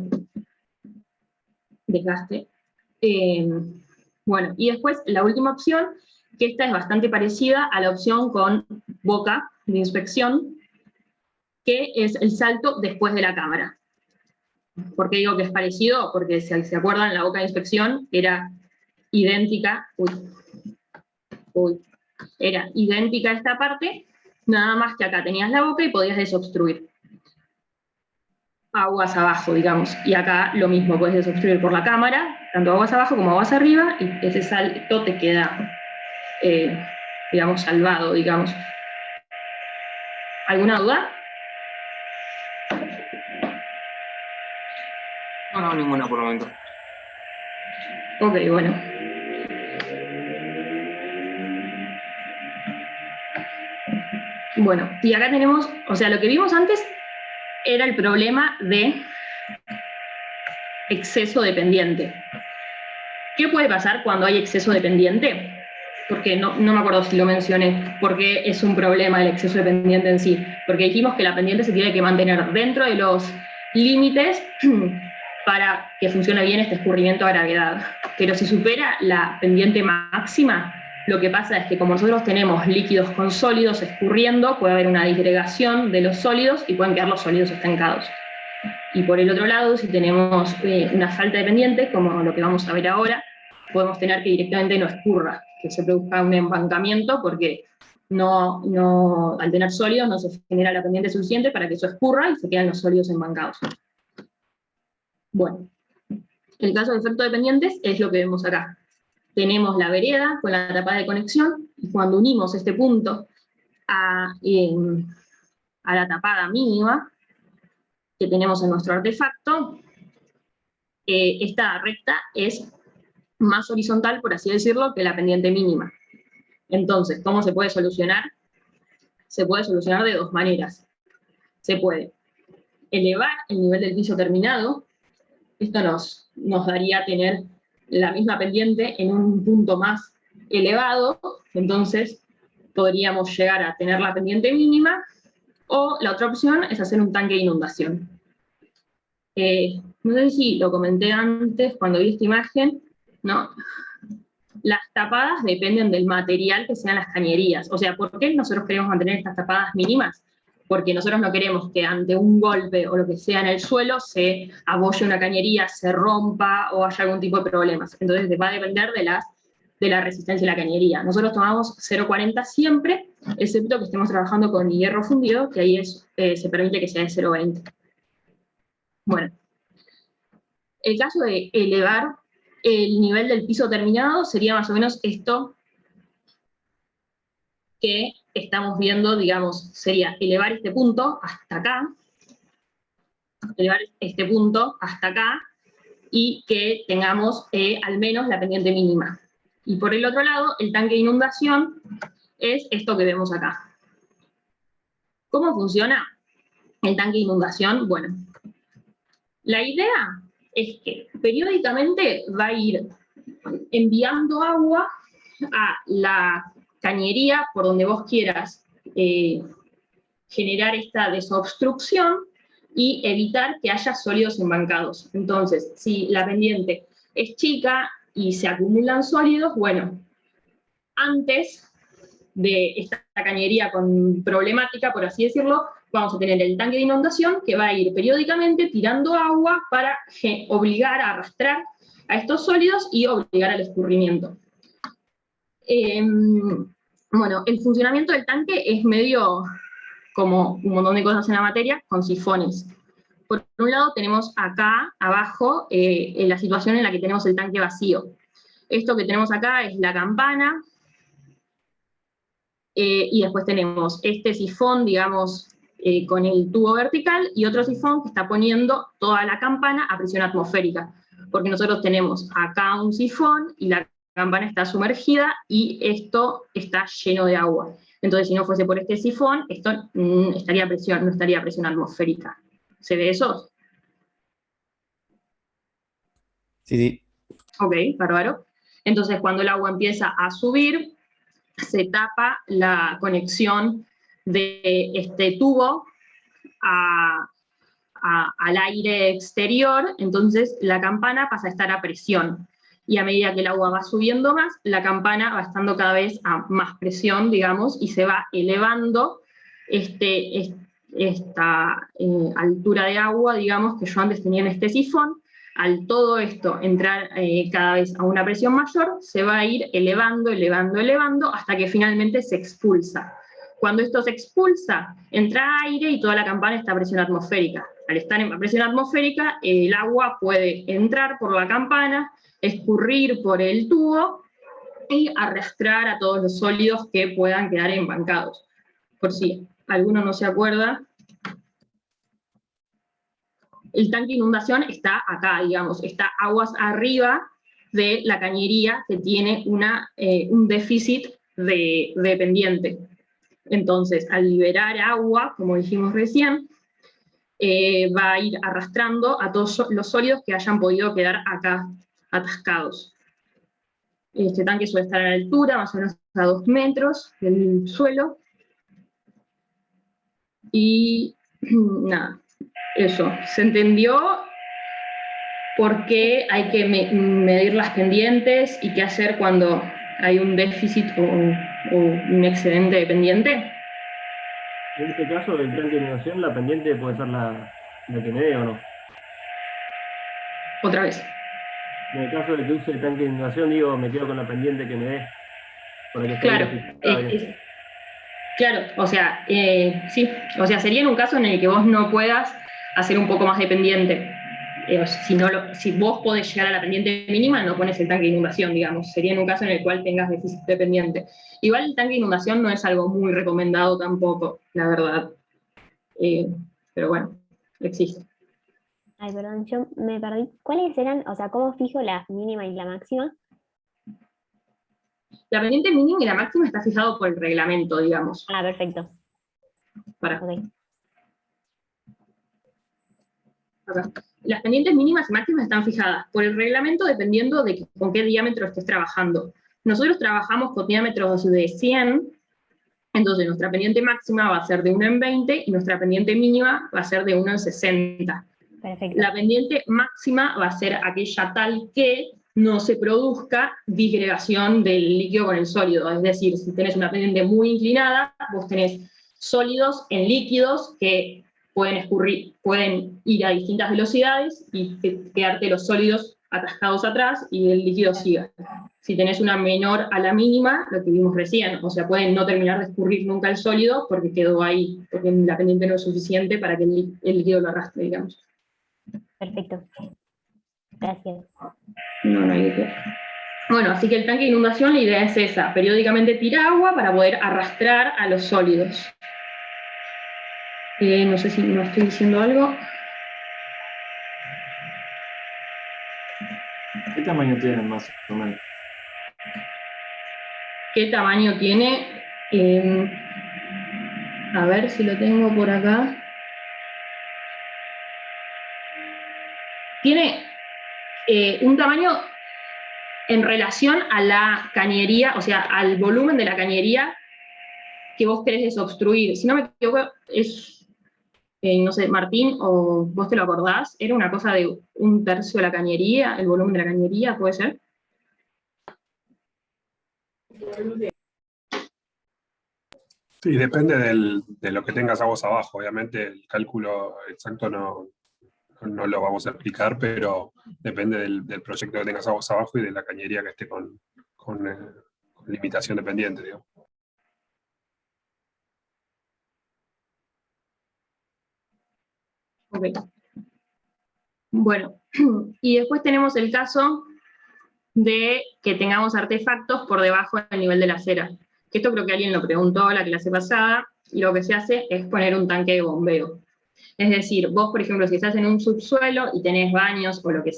desgaste. Bueno, y después la última opción, que esta es bastante parecida a la opción con boca de inspección, que es el salto después de la cámara. ¿Por qué digo que es parecido? Porque si se acuerdan, la boca de inspección era idéntica, era idéntica a esta parte, nada más que acá tenías la boca y podías desobstruir. Aguas abajo, digamos, y acá lo mismo, puedes desobstruir por la cámara, tanto aguas abajo como aguas arriba, y ese salto te queda, digamos, salvado, digamos. ¿Alguna duda? No, ninguna por el momento. Ok, bueno. Bueno, y acá tenemos, o sea, lo que vimos antes era el problema de exceso de pendiente. ¿Qué puede pasar cuando hay exceso de pendiente? Porque no me acuerdo si lo mencioné, porque es un problema el exceso de pendiente en sí. Porque dijimos que la pendiente se tiene que mantener dentro de los límites para que funcione bien este escurrimiento a gravedad. Pero si supera la pendiente máxima, lo que pasa es que como nosotros tenemos líquidos con sólidos escurriendo, puede haber una disgregación de los sólidos y pueden quedar los sólidos estancados. Y por el otro lado, si tenemos una falta de pendiente, como lo que vamos a ver ahora, podemos tener que directamente no escurra, que se produzca un embancamiento, porque al tener sólidos no se genera la pendiente suficiente para que eso escurra y se quedan los sólidos embancados. Bueno, el caso de efecto de pendientes es lo que vemos acá. tenemos la vereda con la tapada de conexión, y cuando unimos este punto a la tapada mínima que tenemos en nuestro artefacto, esta recta es más horizontal, por así decirlo, que la pendiente mínima. Entonces, ¿cómo se puede solucionar? Se puede solucionar de dos maneras. Se puede elevar el nivel del piso terminado. Esto nos daría tener la misma pendiente en un punto más elevado, entonces podríamos llegar a tener la pendiente mínima, o la otra opción es hacer un tanque de inundación. No sé si lo comenté antes cuando vi esta imagen, ¿no? Las tapadas dependen del material que sean las cañerías. O sea, ¿por qué nosotros queremos mantener estas tapadas mínimas? Porque nosotros no queremos que ante un golpe o lo que sea en el suelo se abolle una cañería, se rompa o haya algún tipo de problemas. Entonces va a depender de la resistencia de la cañería. Nosotros tomamos 0,40 siempre, excepto que estemos trabajando con hierro fundido, que ahí se permite que sea de 0,20. Bueno, el caso de elevar el nivel del piso terminado sería más o menos esto que estamos viendo, digamos, sería elevar este punto hasta acá, y que tengamos al menos la pendiente mínima. Y por el otro lado, el tanque de inundación es esto que vemos acá. ¿Cómo funciona el tanque de inundación? Bueno, la idea es que periódicamente va a ir enviando agua a la cañería por donde vos quieras generar esta desobstrucción y evitar que haya sólidos embancados. Entonces, si la pendiente es chica y se acumulan sólidos, bueno, antes de esta cañería con problemática, por así decirlo, vamos a tener el tanque de inundación que va a ir periódicamente tirando agua para obligar a arrastrar a estos sólidos y obligar al escurrimiento. Bueno, el funcionamiento del tanque es medio como un montón de cosas en la materia, con sifones. Por un lado tenemos acá abajo la situación en la que tenemos el tanque vacío. Esto que tenemos acá es la campana, y después tenemos este sifón, digamos, con el tubo vertical, y otro sifón que está poniendo toda la campana a presión atmosférica, porque nosotros tenemos acá un sifón, y la campana está sumergida, y esto está lleno de agua. Entonces, si no fuese por este sifón, esto no estaría a presión atmosférica. ¿Se ve eso? Sí, sí. Ok, bárbaro. Entonces, cuando el agua empieza a subir, se tapa la conexión de este tubo al aire exterior, entonces la campana pasa a estar a presión. Y a medida que el agua va subiendo más, la campana va estando cada vez a más presión, digamos, y se va elevando esta altura de agua, digamos, que yo antes tenía en este sifón. Al todo esto entrar cada vez a una presión mayor, se va a ir elevando, elevando, elevando, hasta que finalmente se expulsa. Cuando esto se expulsa, entra aire y toda la campana está a presión atmosférica. Al estar en presión atmosférica, el agua puede entrar por la campana, escurrir por el tubo y arrastrar a todos los sólidos que puedan quedar embancados. Por si alguno no se acuerda, el tanque de inundación está acá, digamos, está aguas arriba de la cañería que tiene un déficit de pendiente. Entonces, al liberar agua, como dijimos recién, va a ir arrastrando a todos los sólidos que hayan podido quedar acá atascados. Este tanque suele estar a la altura, más o menos a 2 metros del suelo. Y nada, eso. ¿Se entendió por qué hay que medir las pendientes y qué hacer cuando hay un déficit o un excedente de pendiente? En este caso, del tanque de inundación, la pendiente puede ser la que me dé o no. Otra vez. En el caso de que use el tanque de inundación, digo, me quedo con la pendiente que me dé. Para que Claro, claro, o sea, sí, o sea, sería en un caso en el que vos no puedas hacer un poco más de pendiente. si vos podés llegar a la pendiente mínima, no pones el tanque de inundación, digamos. Sería en un caso en el cual tengas déficit de pendiente. Igual el tanque de inundación no es algo muy recomendado tampoco, la verdad. Pero bueno, existe. Ay, perdón, yo me perdí. ¿Cuáles eran, o sea, cómo fijo la mínima y la máxima? La pendiente mínima y la máxima está fijado por el reglamento, digamos. Ah, perfecto. Para Ok. acá. Las pendientes mínimas y máximas están fijadas por el reglamento dependiendo de con qué diámetro estés trabajando. Nosotros trabajamos con diámetros de 100, entonces nuestra pendiente máxima va a ser de 1 en 20 y nuestra pendiente mínima va a ser de 1 en 60. Perfecto. La pendiente máxima va a ser aquella tal que no se produzca disgregación del líquido con el sólido. Es decir, si tenés una pendiente muy inclinada, vos tenés sólidos en líquidos que pueden ir a distintas velocidades y quedarte los sólidos atascados atrás y el líquido siga. Si tenés una menor a la mínima, lo que vimos recién, o sea, pueden no terminar de escurrir nunca el sólido porque quedó ahí, porque la pendiente no es suficiente para que el líquido lo arrastre, digamos. Perfecto. Gracias. No hay de qué. Bueno, así que el tanque de inundación, la idea es esa, periódicamente tira agua para poder arrastrar a los sólidos. No sé si me estoy diciendo algo. ¿Qué tamaño tienen más o menos? ¿Qué tamaño tiene? A ver si lo tengo por acá. Tiene un tamaño en relación a la cañería, o sea, al volumen de la cañería que vos querés desobstruir. Si no me equivoco, es, no sé, Martín, o vos te lo acordás, era una cosa de 1/3 de la cañería, el volumen de la cañería, ¿puede ser? Sí, depende de lo que tengas a vos abajo. Obviamente el cálculo exacto no lo vamos a explicar, pero depende del proyecto que tengas a vos abajo y de la cañería que esté con limitación de pendiente, digamos. Ok. Bueno, y después tenemos el caso de que tengamos artefactos por debajo del nivel de la acera. Que esto creo que alguien lo preguntó la clase pasada, y lo que se hace es poner un tanque de bombeo. Es decir, vos, por ejemplo, si estás en un subsuelo y tenés baños o lo que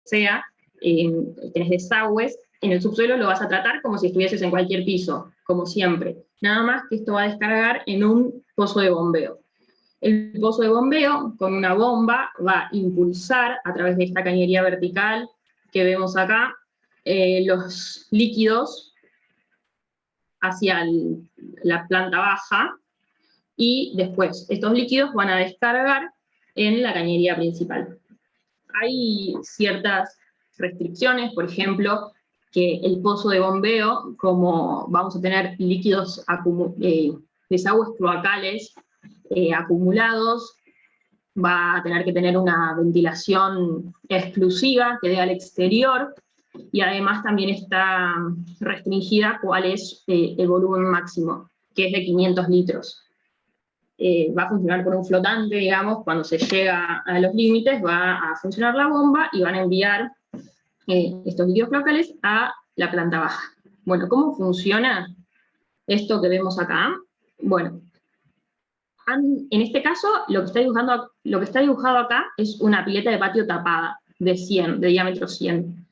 sea, tenés desagües, en el subsuelo lo vas a tratar como si estuvieses en cualquier piso, como siempre. Nada más que esto va a descargar en un pozo de bombeo. El pozo de bombeo, con una bomba, va a impulsar a través de esta cañería vertical que vemos acá, los líquidos hacia la planta baja, y después estos líquidos van a descargar en la cañería principal. Hay ciertas restricciones, por ejemplo, que el pozo de bombeo, como vamos a tener líquidos, desagües cloacales acumulados, va a tener que tener una ventilación exclusiva que dé al exterior, y además también está restringida cuál es el volumen máximo, que es de 500 litros. Va a funcionar con un flotante, digamos, cuando se llega a los límites va a funcionar la bomba y van a enviar estos líquidos cloacales a la planta baja. Bueno, ¿cómo funciona esto que vemos acá? Bueno, en este caso, lo que está dibujado acá es una pileta de patio tapada de diámetro 100.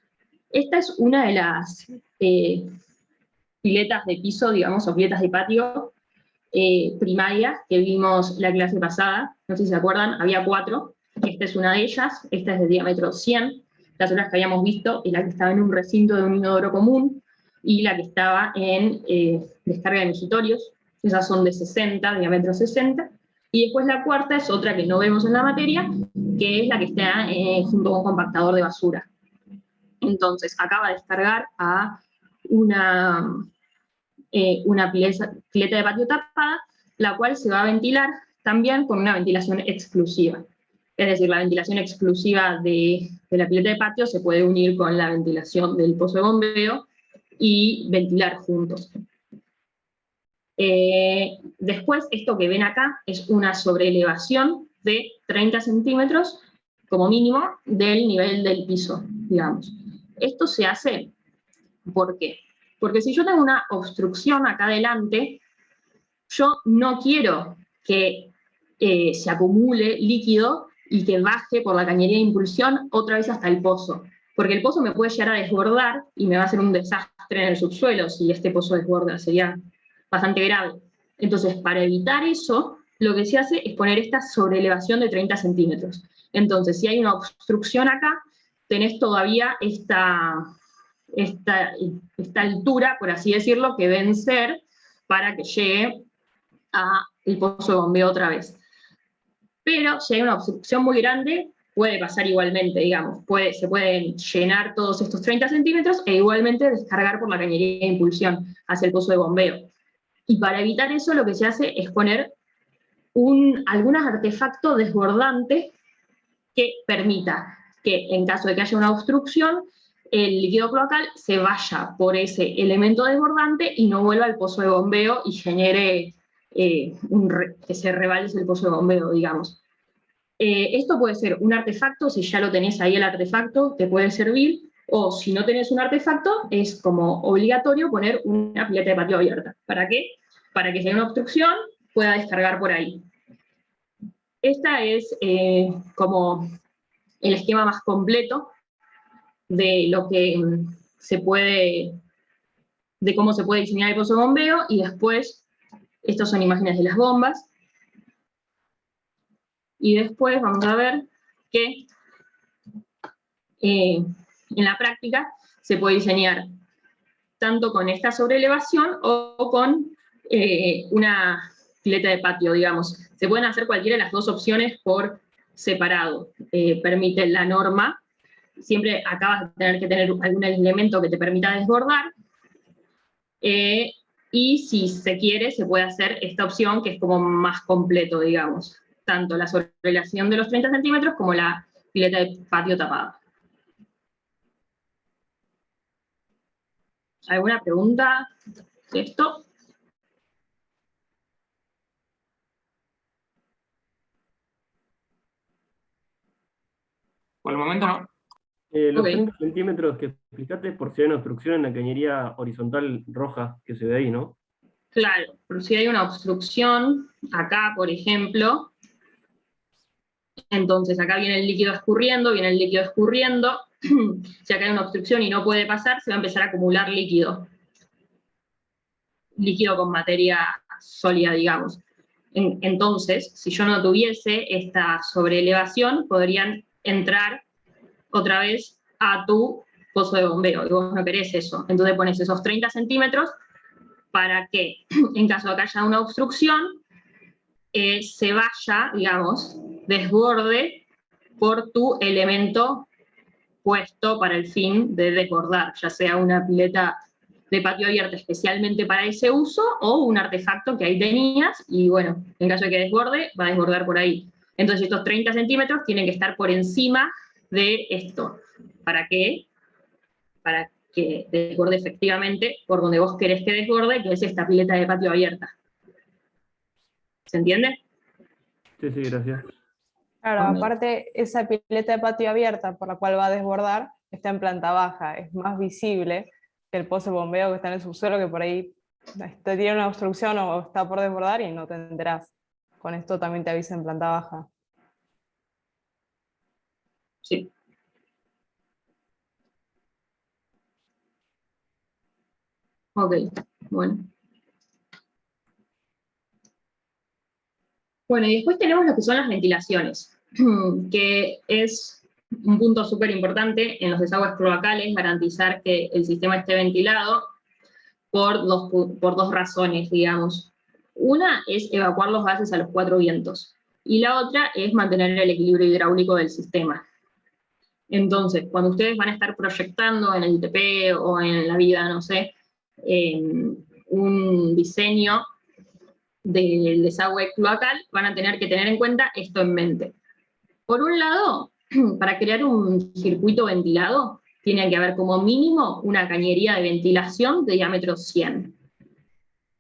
Esta es una de las piletas de piso, digamos, o piletas de patio primarias que vimos la clase pasada. No sé si se acuerdan, había 4. Esta es una de ellas, esta es de diámetro 100. Las otras que habíamos visto es la que estaba en un recinto de un inodoro común y la que estaba en descarga de misitorios. Esas son de 60, diámetro 60. Y después la cuarta es otra que no vemos en la materia, que es la que está junto a un compactador de basura. Entonces, acá va a descargar a una pileta de patio tapada, la cual se va a ventilar también con una ventilación exclusiva. Es decir, la ventilación exclusiva de la pileta de patio se puede unir con la ventilación del pozo de bombeo y ventilar juntos. Después, esto que ven acá es una sobreelevación de 30 centímetros como mínimo, del nivel del piso, digamos. Esto se hace, ¿por qué? Porque si yo tengo una obstrucción acá adelante, yo no quiero que se acumule líquido y que baje por la cañería de impulsión otra vez hasta el pozo. Porque el pozo me puede llegar a desbordar y me va a hacer un desastre en el subsuelo si este pozo desborda, sería bastante grave. Entonces, para evitar eso, lo que se hace es poner esta sobreelevación de 30 centímetros. Entonces, si hay una obstrucción acá, tenés todavía esta altura, por así decirlo, que vencer para que llegue al pozo de bombeo otra vez. Pero si hay una obstrucción muy grande, puede pasar igualmente, digamos. Se pueden llenar todos estos 30 centímetros e igualmente descargar por la cañería de impulsión hacia el pozo de bombeo. Y para evitar eso, lo que se hace es poner algunos artefactos desbordantes que permita que, en caso de que haya una obstrucción, el líquido cloacal se vaya por ese elemento desbordante y no vuelva al pozo de bombeo y genere que se rebalse el pozo de bombeo, digamos. Esto puede ser un artefacto, si ya lo tenés ahí el artefacto, te puede servir, o si no tenés un artefacto, es como obligatorio poner una pileta de patio abierta. ¿Para qué? Para que si hay una obstrucción, pueda descargar por ahí. Esta es como el esquema más completo de lo que de cómo se puede diseñar el pozo de bombeo, y después, estas son imágenes de las bombas, y después vamos a ver que en la práctica se puede diseñar tanto con esta sobreelevación o con una pileta de patio, digamos. Se pueden hacer cualquiera de las dos opciones por separado. Permite la norma. Siempre acabas de tener que tener algún elemento que te permita desbordar. Y si se quiere, se puede hacer esta opción que es como más completo, digamos. Tanto la sobreelevación de los 30 centímetros como la pileta de patio tapada. ¿Alguna pregunta de esto? Por el momento no. Los Ok. 30 centímetros que explicaste es por si hay una obstrucción en la cañería horizontal roja que se ve ahí, ¿no? Claro, pero si hay una obstrucción, acá, por ejemplo, entonces acá viene el líquido escurriendo, si acá hay una obstrucción y no puede pasar, se va a empezar a acumular líquido con materia sólida, digamos. Entonces, si yo no tuviese esta sobreelevación, podrían entrar otra vez a tu pozo de bombeo, y vos no querés eso. Entonces pones esos 30 centímetros para que, en caso de que haya una obstrucción, se vaya, digamos, desborde por tu elemento puesto para el fin de desbordar, ya sea una pileta de patio abierta especialmente para ese uso, o un artefacto que ahí tenías, y bueno, en caso de que desborde, va a desbordar por ahí. Entonces estos 30 centímetros tienen que estar por encima de esto. ¿Para qué? Para que desborde efectivamente por donde vos querés que desborde, que es esta pileta de patio abierta. ¿Se entiende? Sí, sí, gracias. Claro, Bueno. aparte esa pileta de patio abierta por la cual va a desbordar está en planta baja, es más visible que el pozo de bombeo que está en el subsuelo, que por ahí te tiene una obstrucción o está por desbordar y no te enterás. Con esto también te avisa en planta baja. Sí. Ok, bueno. Bueno, y después tenemos lo que son las ventilaciones, que es un punto súper importante en los desagües cloacales, garantizar que el sistema esté ventilado por dos razones, digamos. Una es evacuar los gases a los 4 vientos, y la otra es mantener el equilibrio hidráulico del sistema. Entonces, cuando ustedes van a estar proyectando en el ITP o en la vida, no sé, un diseño del desagüe cloacal, van a tener que tener en cuenta esto en mente. Por un lado, para crear un circuito ventilado, tiene que haber como mínimo una cañería de ventilación de diámetro 100.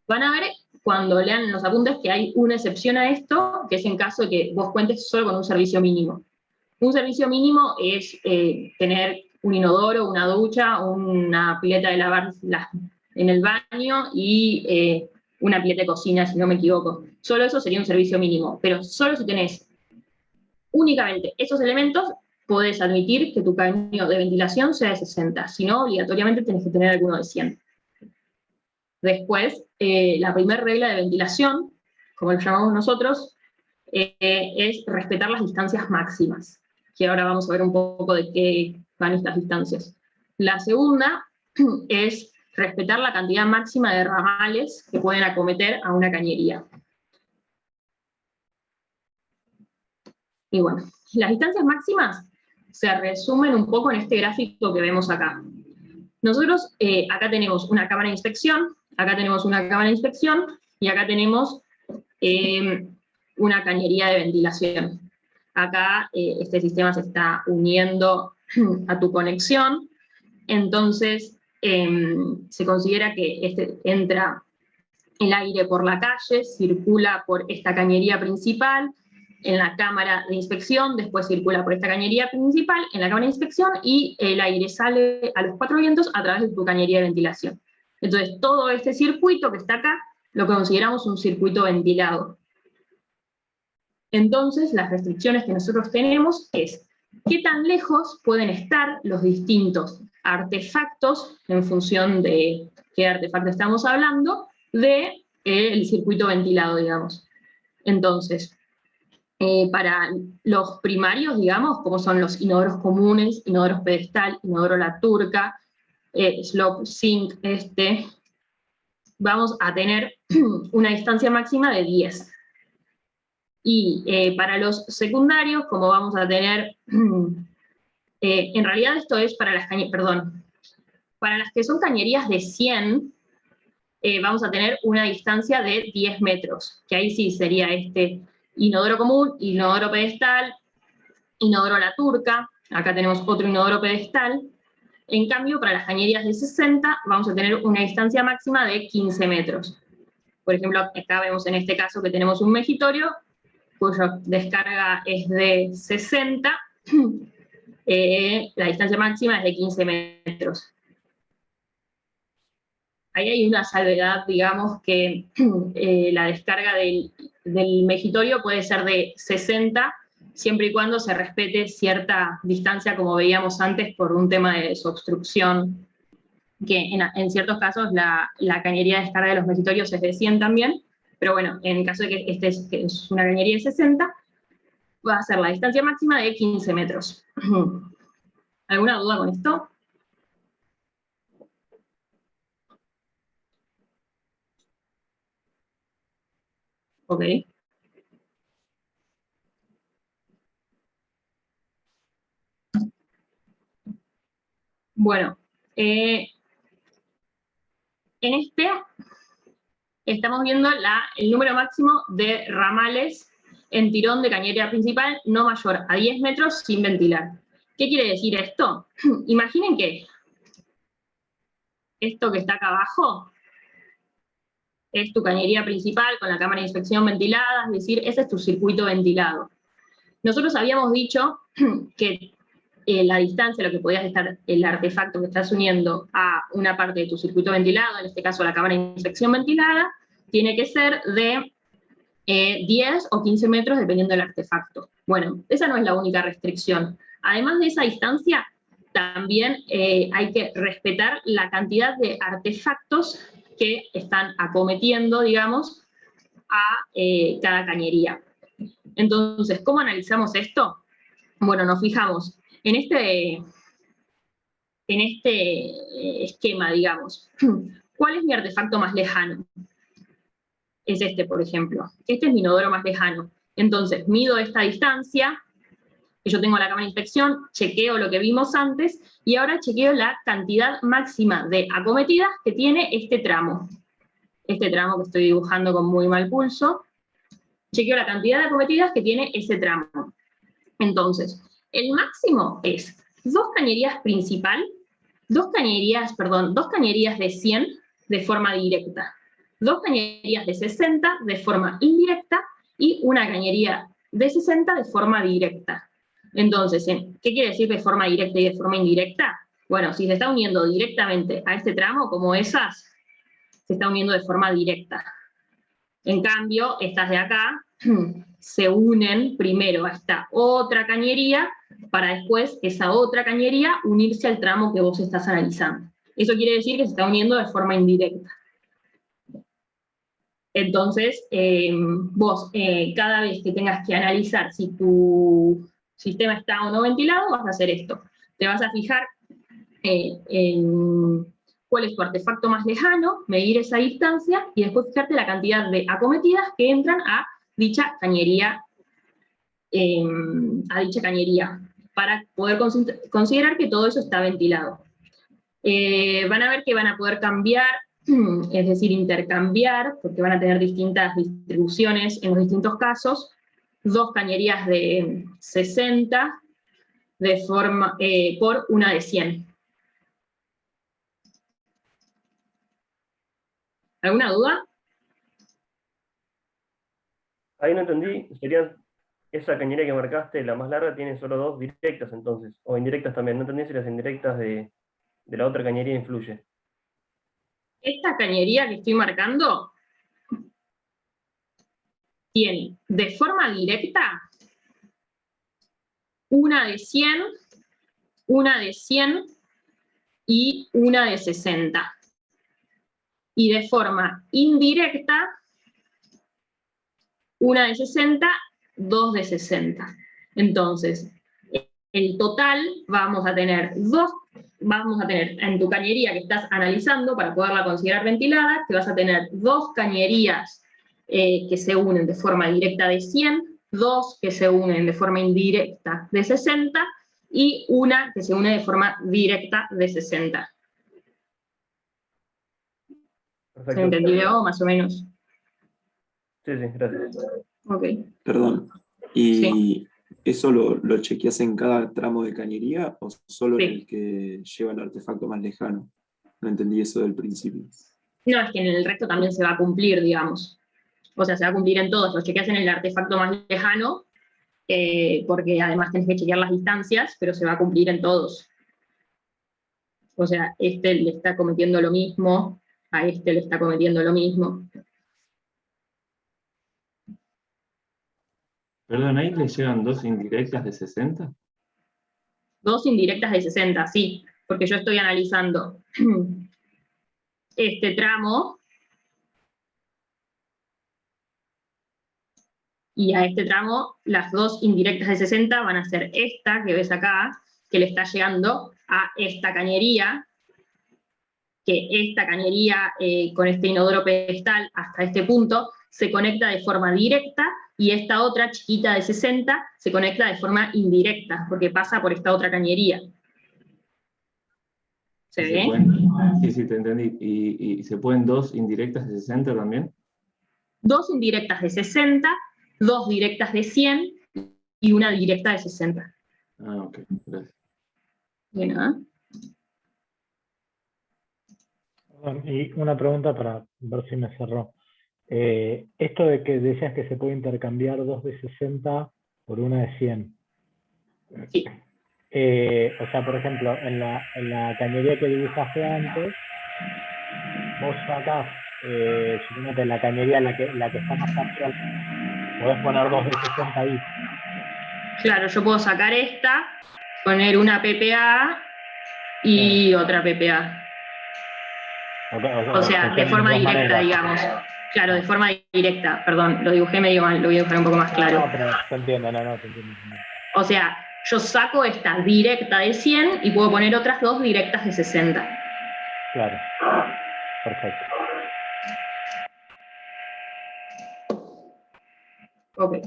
Van a ver cuando lean los apuntes que hay una excepción a esto, que es en caso de que vos cuentes solo con un servicio mínimo. Un servicio mínimo es tener un inodoro, una ducha, una pileta de lavar en el baño y una pileta de cocina, si no me equivoco. Solo eso sería un servicio mínimo, pero solo si tenés únicamente esos elementos, podés admitir que tu caño de ventilación sea de 60, si no, obligatoriamente tenés que tener alguno de 100. Después, la primera regla de ventilación, como lo llamamos nosotros, es respetar las distancias máximas, que ahora vamos a ver un poco de qué van estas distancias. La segunda es respetar la cantidad máxima de ramales que pueden acometer a una cañería. Y bueno, las distancias máximas se resumen un poco en este gráfico que vemos acá. Nosotros acá tenemos una cámara de inspección, acá tenemos una cámara de inspección, y acá tenemos una cañería de ventilación. Acá este sistema se está uniendo a tu conexión, entonces se considera que entra el aire por la calle, circula por esta cañería principal, en la cámara de inspección, después circula por esta cañería principal, en la cámara de inspección, y el aire sale a los 4 vientos a través de tu cañería de ventilación. Entonces, todo este circuito que está acá, lo consideramos un circuito ventilado. Entonces, las restricciones que nosotros tenemos es qué tan lejos pueden estar los distintos artefactos, en función de qué artefacto estamos hablando, del circuito ventilado, digamos. Entonces, para los primarios, digamos, como son los inodoros comunes, inodoros pedestal, inodoro la turca, slope sink, vamos a tener una distancia máxima de 10. Y para los secundarios, como vamos a tener, en realidad esto es para las para las que son cañerías de 100, vamos a tener una distancia de 10 metros, que ahí sí sería inodoro común, inodoro pedestal, inodoro a la turca, acá tenemos otro inodoro pedestal. En cambio, para las cañerías de 60 vamos a tener una distancia máxima de 15 metros. Por ejemplo, acá vemos en este caso que tenemos un mejitorio, cuya descarga es de 60, la distancia máxima es de 15 metros. Ahí hay una salvedad, digamos, que la descarga del mejitorio puede ser de 60, siempre y cuando se respete cierta distancia, como veíamos antes, por un tema de desobstrucción, que en ciertos casos la cañería de descarga de los mejitorios es de 100 también, pero bueno, en el caso de que que es una cañería de 60, va a ser la distancia máxima de 15 metros. ¿Alguna duda con esto? Ok. Bueno, en estamos viendo el número máximo de ramales en tirón de cañería principal no mayor a 10 metros sin ventilar. ¿Qué quiere decir esto? Imaginen que esto que está acá abajo es tu cañería principal con la cámara de inspección ventilada, es decir, ese es tu circuito ventilado. Nosotros habíamos dicho que la distancia, lo que podías estar, el artefacto que estás uniendo a una parte de tu circuito ventilado, en este caso la cámara de inspección ventilada, tiene que ser de 10 o 15 metros dependiendo del artefacto. Bueno, esa no es la única restricción. Además de esa distancia, también hay que respetar la cantidad de artefactos que están acometiendo, digamos, a cada cañería. Entonces, ¿cómo analizamos esto? Bueno, nos fijamos en este esquema, digamos. ¿Cuál es mi artefacto más lejano? Es este, por ejemplo. Este es mi inodoro más lejano. Entonces, mido esta distancia, que yo tengo la cámara de inspección, chequeo lo que vimos antes, y ahora chequeo la cantidad máxima de acometidas que tiene este tramo. Este tramo que estoy dibujando con muy mal pulso. Chequeo la cantidad de acometidas que tiene ese tramo. Entonces, el máximo es dos cañerías de 100 de forma directa, dos cañerías de 60 de forma indirecta y una cañería de 60 de forma directa. Entonces, ¿qué quiere decir de forma directa y de forma indirecta? Bueno, si se está uniendo directamente a este tramo, como esas, se está uniendo de forma directa. En cambio, estas de acá se unen primero a esta otra cañería, para después esa otra cañería unirse al tramo que vos estás analizando. Eso quiere decir que se está uniendo de forma indirecta. Entonces, vos cada vez que tengas que analizar si tu sistema está o no ventilado, vas a hacer esto. Te vas a fijar en cuál es tu artefacto más lejano, medir esa distancia, y después fijarte la cantidad de acometidas que entran a dicha cañería, para poder considerar que todo eso está ventilado. Van a ver que van a poder cambiar, es decir, intercambiar, porque van a tener distintas distribuciones en los distintos casos, 2 cañerías de 60 por una de 100. ¿Alguna duda? Ahí no entendí, serían esa cañería que marcaste, la más larga, tiene solo 2 directas entonces, o indirectas también. No entendí si las indirectas de la otra cañería influye. Esta cañería que estoy marcando tiene de forma directa una de 100, una de 100 y una de 60. Y de forma indirecta, una de 60, 2 de 60. Entonces, el total vamos a tener en tu cañería que estás analizando, para poderla considerar ventilada, que vas a tener 2 cañerías que se unen de forma directa de 100, 2 que se unen de forma indirecta de 60, y una que se une de forma directa de 60. Perfecto. ¿Se entendió más o menos? Sí, gracias. Ok. Perdón. ¿Y Sí. eso lo chequeas en cada tramo de cañería o solo Sí. en el que lleva el artefacto más lejano? No entendí eso del principio. No, es que en el resto también se va a cumplir, digamos. O sea, se va a cumplir en todos. Los chequeas en el artefacto más lejano, porque además tenés que chequear las distancias, pero se va a cumplir en todos. O sea, este le está cometiendo lo mismo, a este le está cometiendo lo mismo. Perdón, ¿ahí le llegan 2 indirectas de 60? 2 indirectas de 60, sí, porque yo estoy analizando este tramo, y a este tramo las 2 indirectas de 60 van a ser esta que ves acá, que le está llegando a esta cañería, que esta cañería con este inodoro pedestal hasta este punto se conecta de forma directa, y esta otra chiquita de 60 se conecta de forma indirecta, porque pasa por esta otra cañería. ¿Se ve? Sí, te entendí. ¿Y se pueden 2 indirectas de 60 también? 2 indirectas de 60, 2 directas de 100 y una directa de 60. Ah, ok, gracias. Bien, ¿eh? Y una pregunta para ver si me cerró. Esto de que decías que se puede intercambiar 2 de 60 por una de 100. Sí. O sea, por ejemplo, en la cañería que dibujaste antes, vos sacás, suponete la cañería, la que está más parcial, podés poner 2 de 60 ahí. Claro, yo puedo sacar esta, poner una PPA y otra PPA. O sea, de forma directa, digamos. Claro, de forma directa, perdón, lo dibujé medio mal, lo voy a dibujar un poco más claro. No, pero se entiende, se entiende. O sea, yo saco esta directa de 100 y puedo poner otras 2 directas de 60. Claro, perfecto. Ok.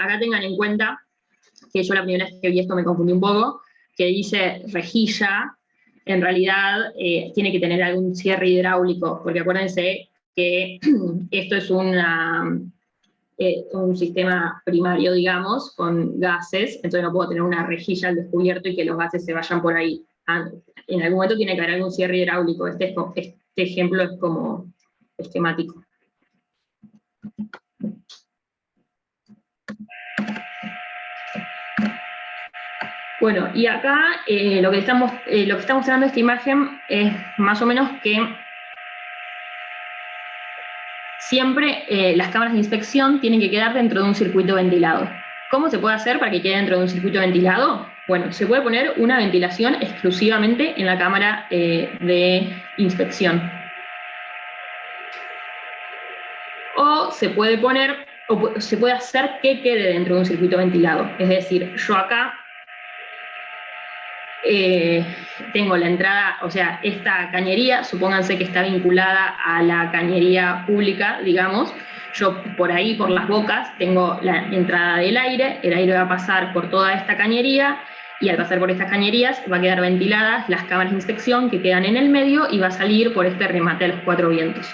Acá tengan en cuenta que yo la primera vez que vi esto me confundí un poco, que dice rejilla, en realidad tiene que tener algún cierre hidráulico, porque acuérdense que esto es un sistema primario, digamos, con gases, entonces no puedo tener una rejilla al descubierto y que los gases se vayan por ahí. En algún momento tiene que haber algún cierre hidráulico. Este ejemplo es como esquemático. Bueno, y acá lo que está mostrando esta imagen es más o menos que siempre las cámaras de inspección tienen que quedar dentro de un circuito ventilado. ¿Cómo se puede hacer para que quede dentro de un circuito ventilado? Bueno, se puede poner una ventilación exclusivamente en la cámara de inspección. O se puede poner, o se puede hacer que quede dentro de un circuito ventilado. Es decir, yo acá tengo la entrada, o sea, esta cañería, supónganse que está vinculada a la cañería pública, digamos. Yo por ahí, por las bocas, tengo la entrada del aire, el aire va a pasar por toda esta cañería, y al pasar por estas cañerías va a quedar ventiladas las cámaras de inspección que quedan en el medio y va a salir por este remate a los 4 vientos.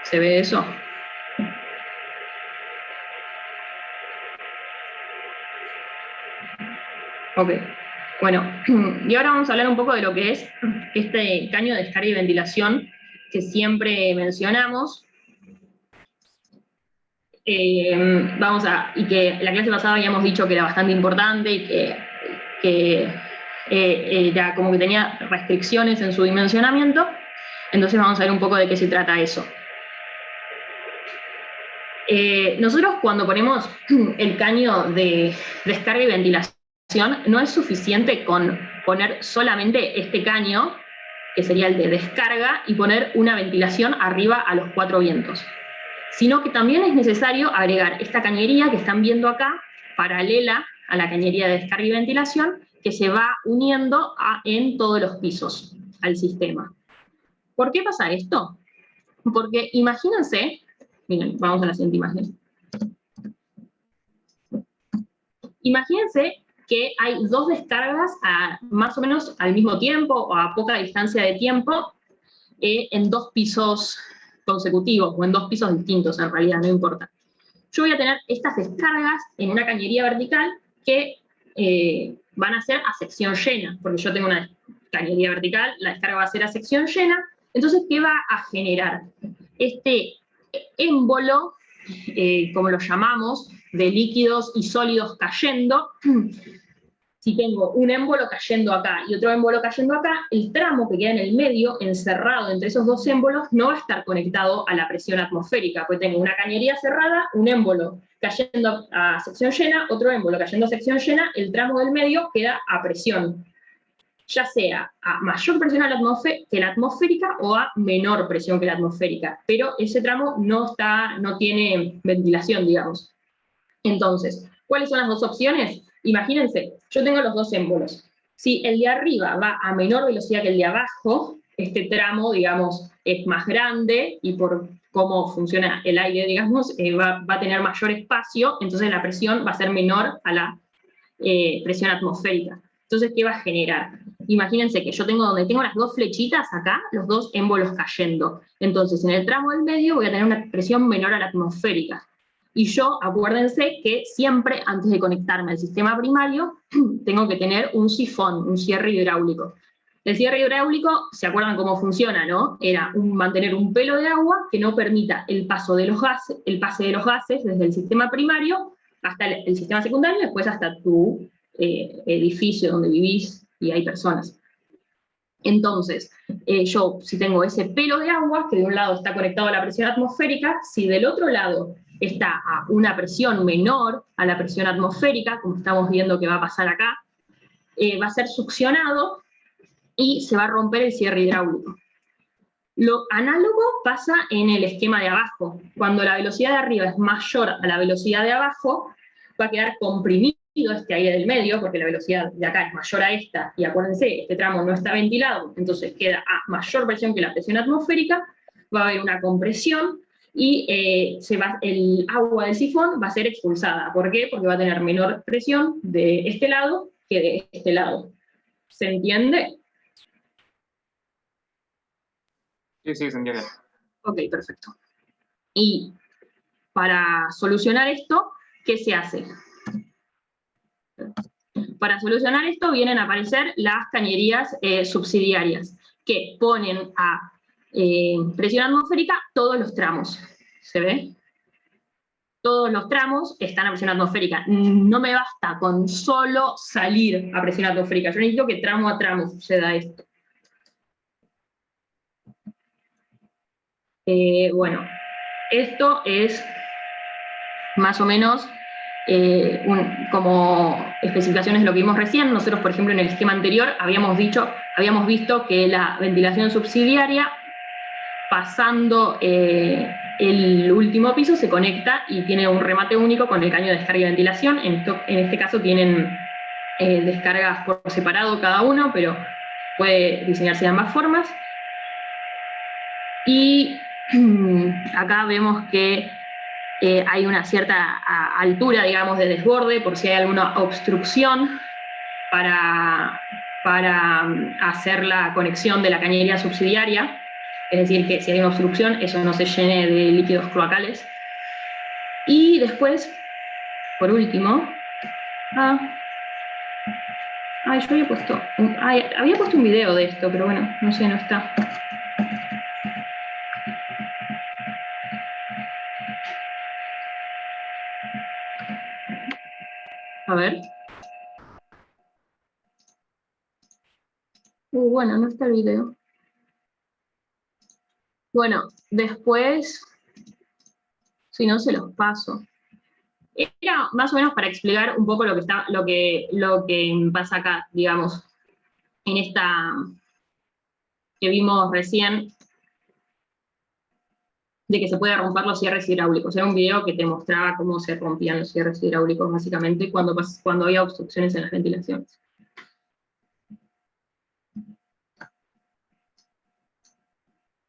¿Se ve eso? Ok. Bueno, y ahora vamos a hablar un poco de lo que es este caño de descarga y ventilación que siempre mencionamos. Y que la clase pasada habíamos dicho que era bastante importante y que era como que tenía restricciones en su dimensionamiento. Entonces vamos a ver un poco de qué se trata eso. Nosotros cuando ponemos el caño de descarga y ventilación, no es suficiente con poner solamente este caño, que sería el de descarga, y poner una ventilación arriba a los 4 vientos, sino que también es necesario agregar esta cañería que están viendo acá, paralela a la cañería de descarga y ventilación, que se va uniendo en todos los pisos al sistema. ¿Por qué pasa esto? Porque imagínense, miren, vamos a la siguiente imagen. Imagínense que hay 2 descargas más o menos al mismo tiempo o a poca distancia de tiempo en 2 pisos consecutivos o en 2 pisos distintos, en realidad, no importa. Yo voy a tener estas descargas en una cañería vertical que van a ser a sección llena, porque yo tengo una cañería vertical, la descarga va a ser a sección llena. Entonces, ¿qué va a generar? Este émbolo, como lo llamamos, de líquidos y sólidos cayendo. Si tengo un émbolo cayendo acá y otro émbolo cayendo acá, el tramo que queda en el medio, encerrado entre esos 2 émbolos, no va a estar conectado a la presión atmosférica, porque tengo una cañería cerrada, un émbolo cayendo a sección llena, otro émbolo cayendo a sección llena, el tramo del medio queda a presión, ya sea a mayor presión que la atmosférica o a menor presión que la atmosférica, pero ese tramo no tiene ventilación, digamos. Entonces, ¿cuáles son las 2 opciones? Imagínense, yo tengo los 2 émbolos. Si el de arriba va a menor velocidad que el de abajo, este tramo, digamos, es más grande, y por cómo funciona el aire, digamos, va a tener mayor espacio, entonces la presión va a ser menor a la presión atmosférica. Entonces, ¿qué va a generar? Imagínense que yo tengo, donde tengo las 2 flechitas acá, los 2 émbolos cayendo. Entonces, en el tramo del medio voy a tener una presión menor a la atmosférica. Y yo, acuérdense que siempre, antes de conectarme al sistema primario, tengo que tener un sifón, un cierre hidráulico. El cierre hidráulico, ¿se acuerdan cómo funciona, no? Era mantener un pelo de agua que no permita el pase de los gases desde el sistema primario hasta el sistema secundario, y después hasta tu edificio donde vivís y hay personas. Entonces, yo, si tengo ese pelo de agua, que de un lado está conectado a la presión atmosférica, si del otro lado está a una presión menor a la presión atmosférica, como estamos viendo que va a pasar acá, va a ser succionado y se va a romper el cierre hidráulico. Lo análogo pasa en el esquema de abajo. Cuando la velocidad de arriba es mayor a la velocidad de abajo, va a quedar comprimido este aire del medio, porque la velocidad de acá es mayor a esta, y acuérdense, este tramo no está ventilado, entonces queda a mayor presión que la presión atmosférica, va a haber una compresión, y el agua del sifón va a ser expulsada. ¿Por qué? Porque va a tener menor presión de este lado que de este lado. ¿Se entiende? Sí, se entiende. Ok, perfecto. Y para solucionar esto, ¿qué se hace? Para solucionar esto vienen a aparecer las cañerías subsidiarias, que ponen a presión atmosférica todos los tramos. ¿Se ve? todos los tramos están a presión atmosférica. No me basta con solo salir a presión atmosférica, yo necesito que tramo a tramo suceda esto. Bueno, esto es más o menos como especificaciones de lo que vimos recién. Nosotros, por ejemplo, en el esquema anterior habíamos visto que la ventilación subsidiaria, pasando el último piso, se conecta y tiene un remate único con el caño de descarga y ventilación. En este caso tienen descargas por separado cada uno, pero puede diseñarse de ambas formas. Y acá vemos que hay una cierta altura, digamos, de desborde, por si hay alguna obstrucción para hacer la conexión de la cañería subsidiaria. Es decir, que si hay una obstrucción, eso no se llene de líquidos cloacales. Y después, por último, yo había puesto un video de esto, pero bueno, no sé, no está. A ver. Bueno, no está el video. Bueno, después, si no se los paso. Era más o menos para explicar un poco lo que pasa acá, digamos, en esta que vimos recién, de que se puede romper los cierres hidráulicos. Era un video que te mostraba cómo se rompían los cierres hidráulicos, básicamente, cuando había obstrucciones en las ventilaciones.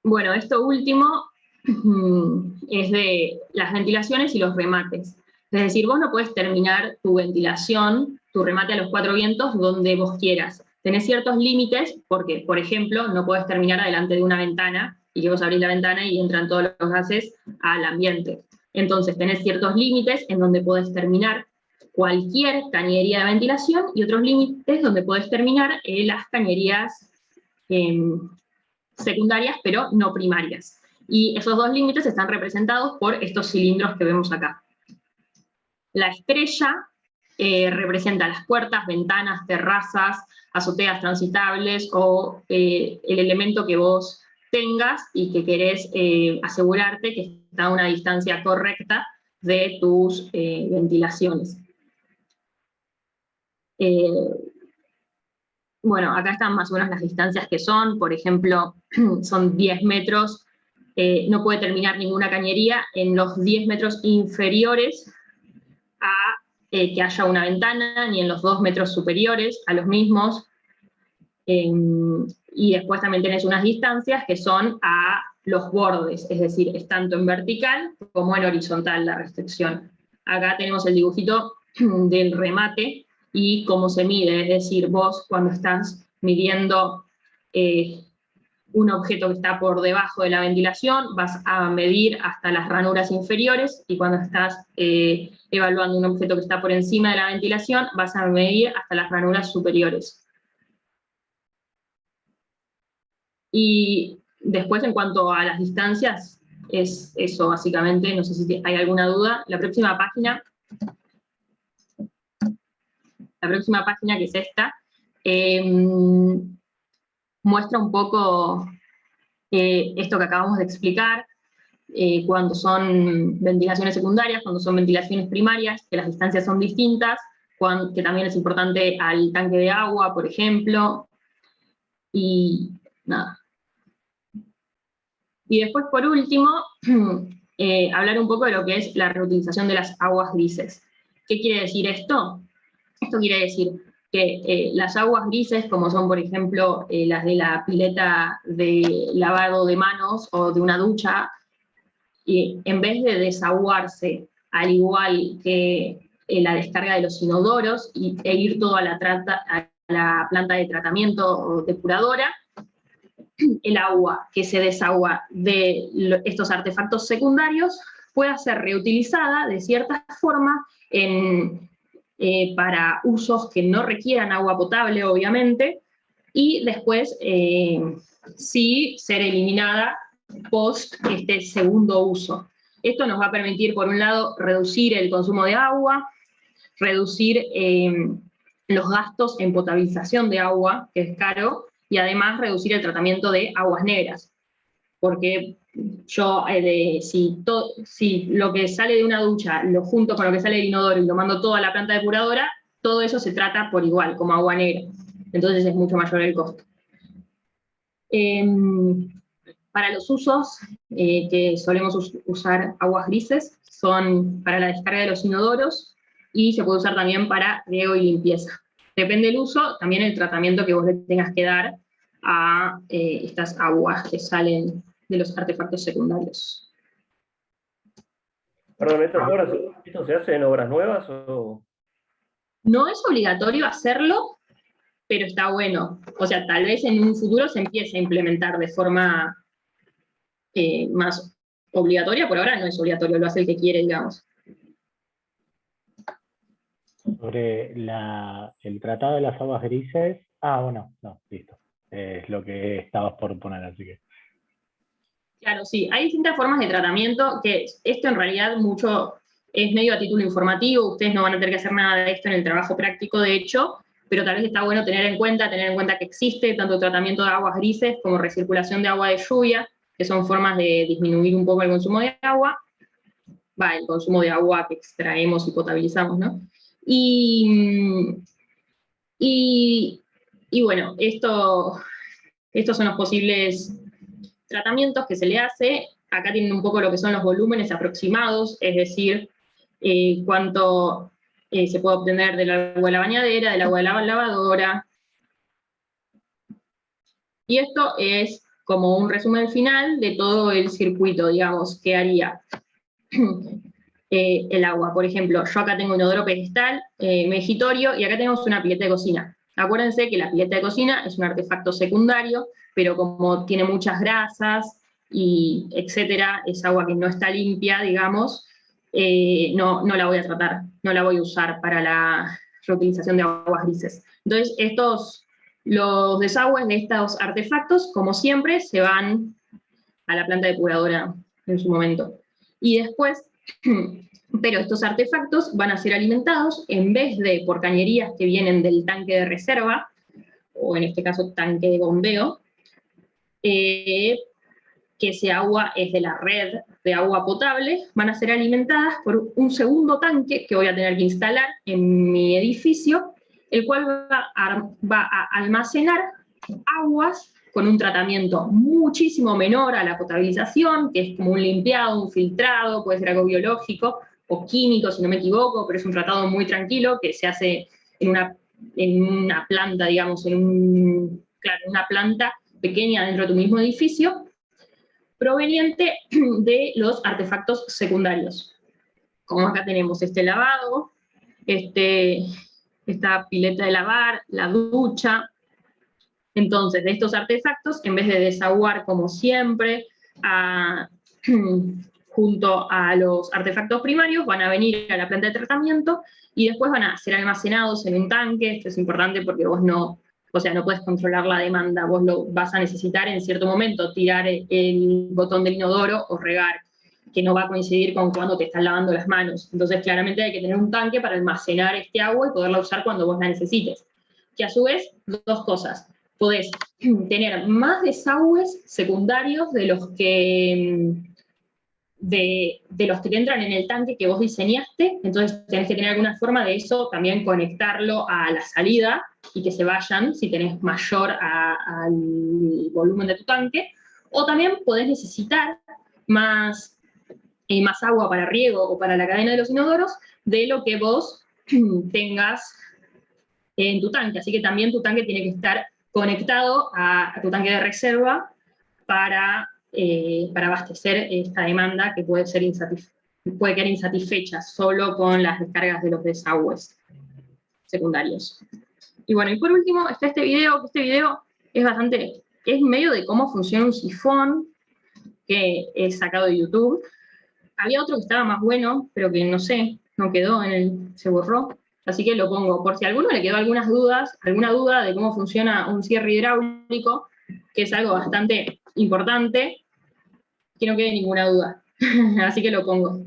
Bueno, esto último es de las ventilaciones y los remates. Es decir, vos no podés terminar tu ventilación, tu remate a los 4 vientos, donde vos quieras. Tenés ciertos límites, porque, por ejemplo, no podés terminar adelante de una ventana, y que vos abrís la ventana y entran todos los gases al ambiente. Entonces, tenés ciertos límites en donde podés terminar cualquier cañería de ventilación, y otros límites donde podés terminar las cañerías secundarias, pero no primarias. Y esos dos límites están representados por estos cilindros que vemos acá. La estrella representa las puertas, ventanas, terrazas, azoteas transitables, o el elemento que vos tengas y que querés asegurarte que está a una distancia correcta de tus ventilaciones. Bueno, acá están más o menos las distancias que son. Por ejemplo, son 10 metros, no puede terminar ninguna cañería en los 10 metros inferiores a que haya una ventana, ni en los 2 metros superiores a los mismos. Y después también tenés unas distancias que son a los bordes, es decir, es tanto en vertical como en horizontal la restricción. Acá tenemos el dibujito del remate y cómo se mide, es decir, vos cuando estás midiendo un objeto que está por debajo de la ventilación, vas a medir hasta las ranuras inferiores, y cuando estás evaluando un objeto que está por encima de la ventilación, vas a medir hasta las ranuras superiores. Y después, en cuanto a las distancias, es eso básicamente. No sé si hay alguna duda. La próxima página, que es esta, muestra un poco esto que acabamos de explicar, cuando son ventilaciones secundarias, cuando son ventilaciones primarias, que las distancias son distintas, que también es importante al tanque de agua, por ejemplo, y nada. Y después, por último, hablar un poco de lo que es la reutilización de las aguas grises. ¿Qué quiere decir esto? Esto quiere decir que las aguas grises, como son, por ejemplo, las de la pileta de lavado de manos o de una ducha, en vez de desaguarse al igual que la descarga de los inodoros e ir todo a la planta de tratamiento o depuradora, el agua que se desagua de estos artefactos secundarios pueda ser reutilizada de cierta forma para usos que no requieran agua potable, obviamente, y después sí ser eliminada post este segundo uso. Esto nos va a permitir, por un lado, reducir el consumo de agua, reducir los gastos en potabilización de agua, que es caro, y además reducir el tratamiento de aguas negras. Porque yo, si lo que sale de una ducha lo junto con lo que sale del inodoro y lo mando todo a la planta depuradora, todo eso se trata por igual, como agua negra. Entonces es mucho mayor el costo. Para los usos que solemos usar aguas grises, son para la descarga de los inodoros, y se puede usar también para riego y limpieza. Depende del uso, también el tratamiento que vos le tengas que dar a estas aguas que salen de los artefactos secundarios. Perdón, ¿esto se hace en obras nuevas o...? No es obligatorio hacerlo, pero está bueno. O sea, tal vez en un futuro se empiece a implementar de forma más obligatoria. Por ahora no es obligatorio, lo hace el que quiere, digamos. Sobre el tratado de las aguas grises. Ah, bueno, no, listo. Es lo que estabas por poner, así que. Claro, sí, hay distintas formas de tratamiento, que esto en realidad mucho es medio a título informativo, ustedes no van a tener que hacer nada de esto en el trabajo práctico, de hecho, pero tal vez está bueno tener en cuenta que existe tanto tratamiento de aguas grises como recirculación de agua de lluvia, que son formas de disminuir un poco el consumo de agua, el consumo de agua que extraemos y potabilizamos, ¿no? Y bueno, estos son los posibles tratamientos que se le hace. Acá tienen un poco lo que son los volúmenes aproximados, es decir, cuánto se puede obtener del agua de la bañadera, del agua de la lavadora. Y esto es como un resumen final de todo el circuito, digamos, que haría el agua. Por ejemplo, yo acá tengo un inodoro pedestal, mejitorio, y acá tenemos una pileta de cocina. Acuérdense que la pileta de cocina es un artefacto secundario, pero como tiene muchas grasas y etcétera, es agua que no está limpia, digamos, no la voy a tratar, no la voy a usar para la reutilización de aguas grises. Entonces, los desagües de estos artefactos, como siempre, se van a la planta depuradora en su momento. Y después, pero estos artefactos van a ser alimentados, en vez de por cañerías que vienen del tanque de reserva, o en este caso tanque de bombeo, que ese agua es de la red de agua potable, van a ser alimentadas por un segundo tanque que voy a tener que instalar en mi edificio, el cual va a almacenar aguas con un tratamiento muchísimo menor a la potabilización, que es como un limpiado, un filtrado, puede ser algo biológico o químico, si no me equivoco, pero es un tratado muy tranquilo que se hace en una planta, digamos, en una planta pequeña dentro de tu mismo edificio, proveniente de los artefactos secundarios. Como acá tenemos este lavado, esta pileta de lavar, la ducha. Entonces, de estos artefactos, en vez de desaguar como siempre junto a los artefactos primarios, van a venir a la planta de tratamiento y después van a ser almacenados en un tanque. Esto es importante porque vos no puedes controlar la demanda, vos lo vas a necesitar en cierto momento, tirar el botón del inodoro o regar, que no va a coincidir con cuando te estás lavando las manos. Entonces, claramente hay que tener un tanque para almacenar este agua y poderla usar cuando vos la necesites. Que a su vez, dos cosas. Podés tener más desagües secundarios de los que te entran en el tanque que vos diseñaste, entonces tenés que tener alguna forma de eso, también conectarlo a la salida y que se vayan si tenés mayor al volumen de tu tanque, o también podés necesitar más agua para riego o para la cadena de los inodoros de lo que vos tengas en tu tanque, así que también tu tanque tiene que estar conectado a tu tanque de reserva para abastecer esta demanda que puede quedar insatisfecha solo con las descargas de los desagües secundarios. Y bueno, y por último está este video es medio de cómo funciona un sifón, que es sacado de YouTube. Había otro que estaba más bueno, pero que no sé, no quedó se borró. Así que lo pongo, por si a alguno le quedó alguna duda de cómo funciona un cierre hidráulico, que es algo bastante importante, que no quede ninguna duda. Así que lo pongo.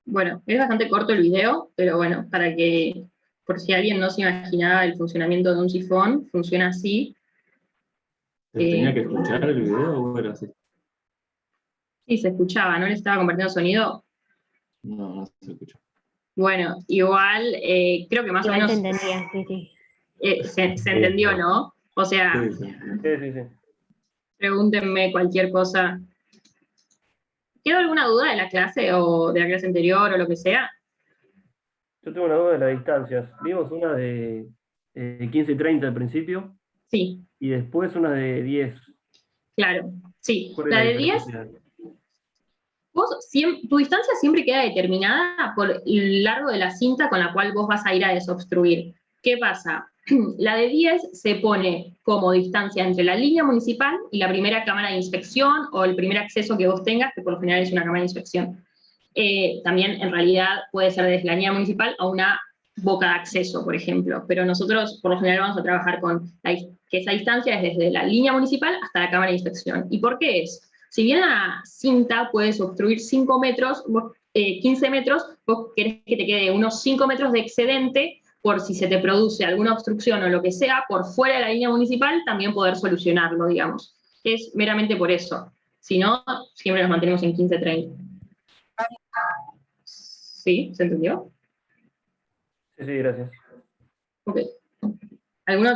Bueno, es bastante corto el video, pero bueno, para que, por si alguien no se imaginaba el funcionamiento de un sifón, funciona así. ¿Se tenía que escuchar el video o era así? Sí, se escuchaba, ¿no le estaba compartiendo sonido? No, no se escuchó. Bueno, igual, creo que más o Igual se menos entendía, sí, sí. se entendió, ¿no? O sea, Sí, sí. Sí. pregúntenme cualquier cosa. ¿Quedó alguna duda de la clase o de la clase anterior o lo que sea? Yo tengo una duda de las distancias. Vimos una de 15 y 30 al principio, Sí, y después una de 10. claro. Sí, ¿Cuál es la la de 10, diferencia? tu distancia siempre queda determinada por el largo de la cinta con la cual vos vas a ir a desobstruir. ¿Qué pasa? La de 10 se pone como distancia entre la línea municipal y la primera cámara de inspección o el primer acceso que vos tengas, que por lo general es una cámara de inspección. También, en realidad, puede ser desde la línea municipal a una boca de acceso, por ejemplo. Pero nosotros, por lo general, vamos a trabajar con que esa distancia es desde la línea municipal hasta la cámara de inspección. ¿Y por qué es? Si bien la cinta puedes obstruir 5 metros, 15 metros, vos querés que te quede unos 5 metros de excedente por si se te produce alguna obstrucción o lo que sea por fuera de la línea municipal, también poder solucionarlo, digamos. Es meramente por eso. Si no, siempre nos mantenemos en 15-30. ¿Sí? ¿Se entendió? Sí, gracias. Ok. ¿Alguna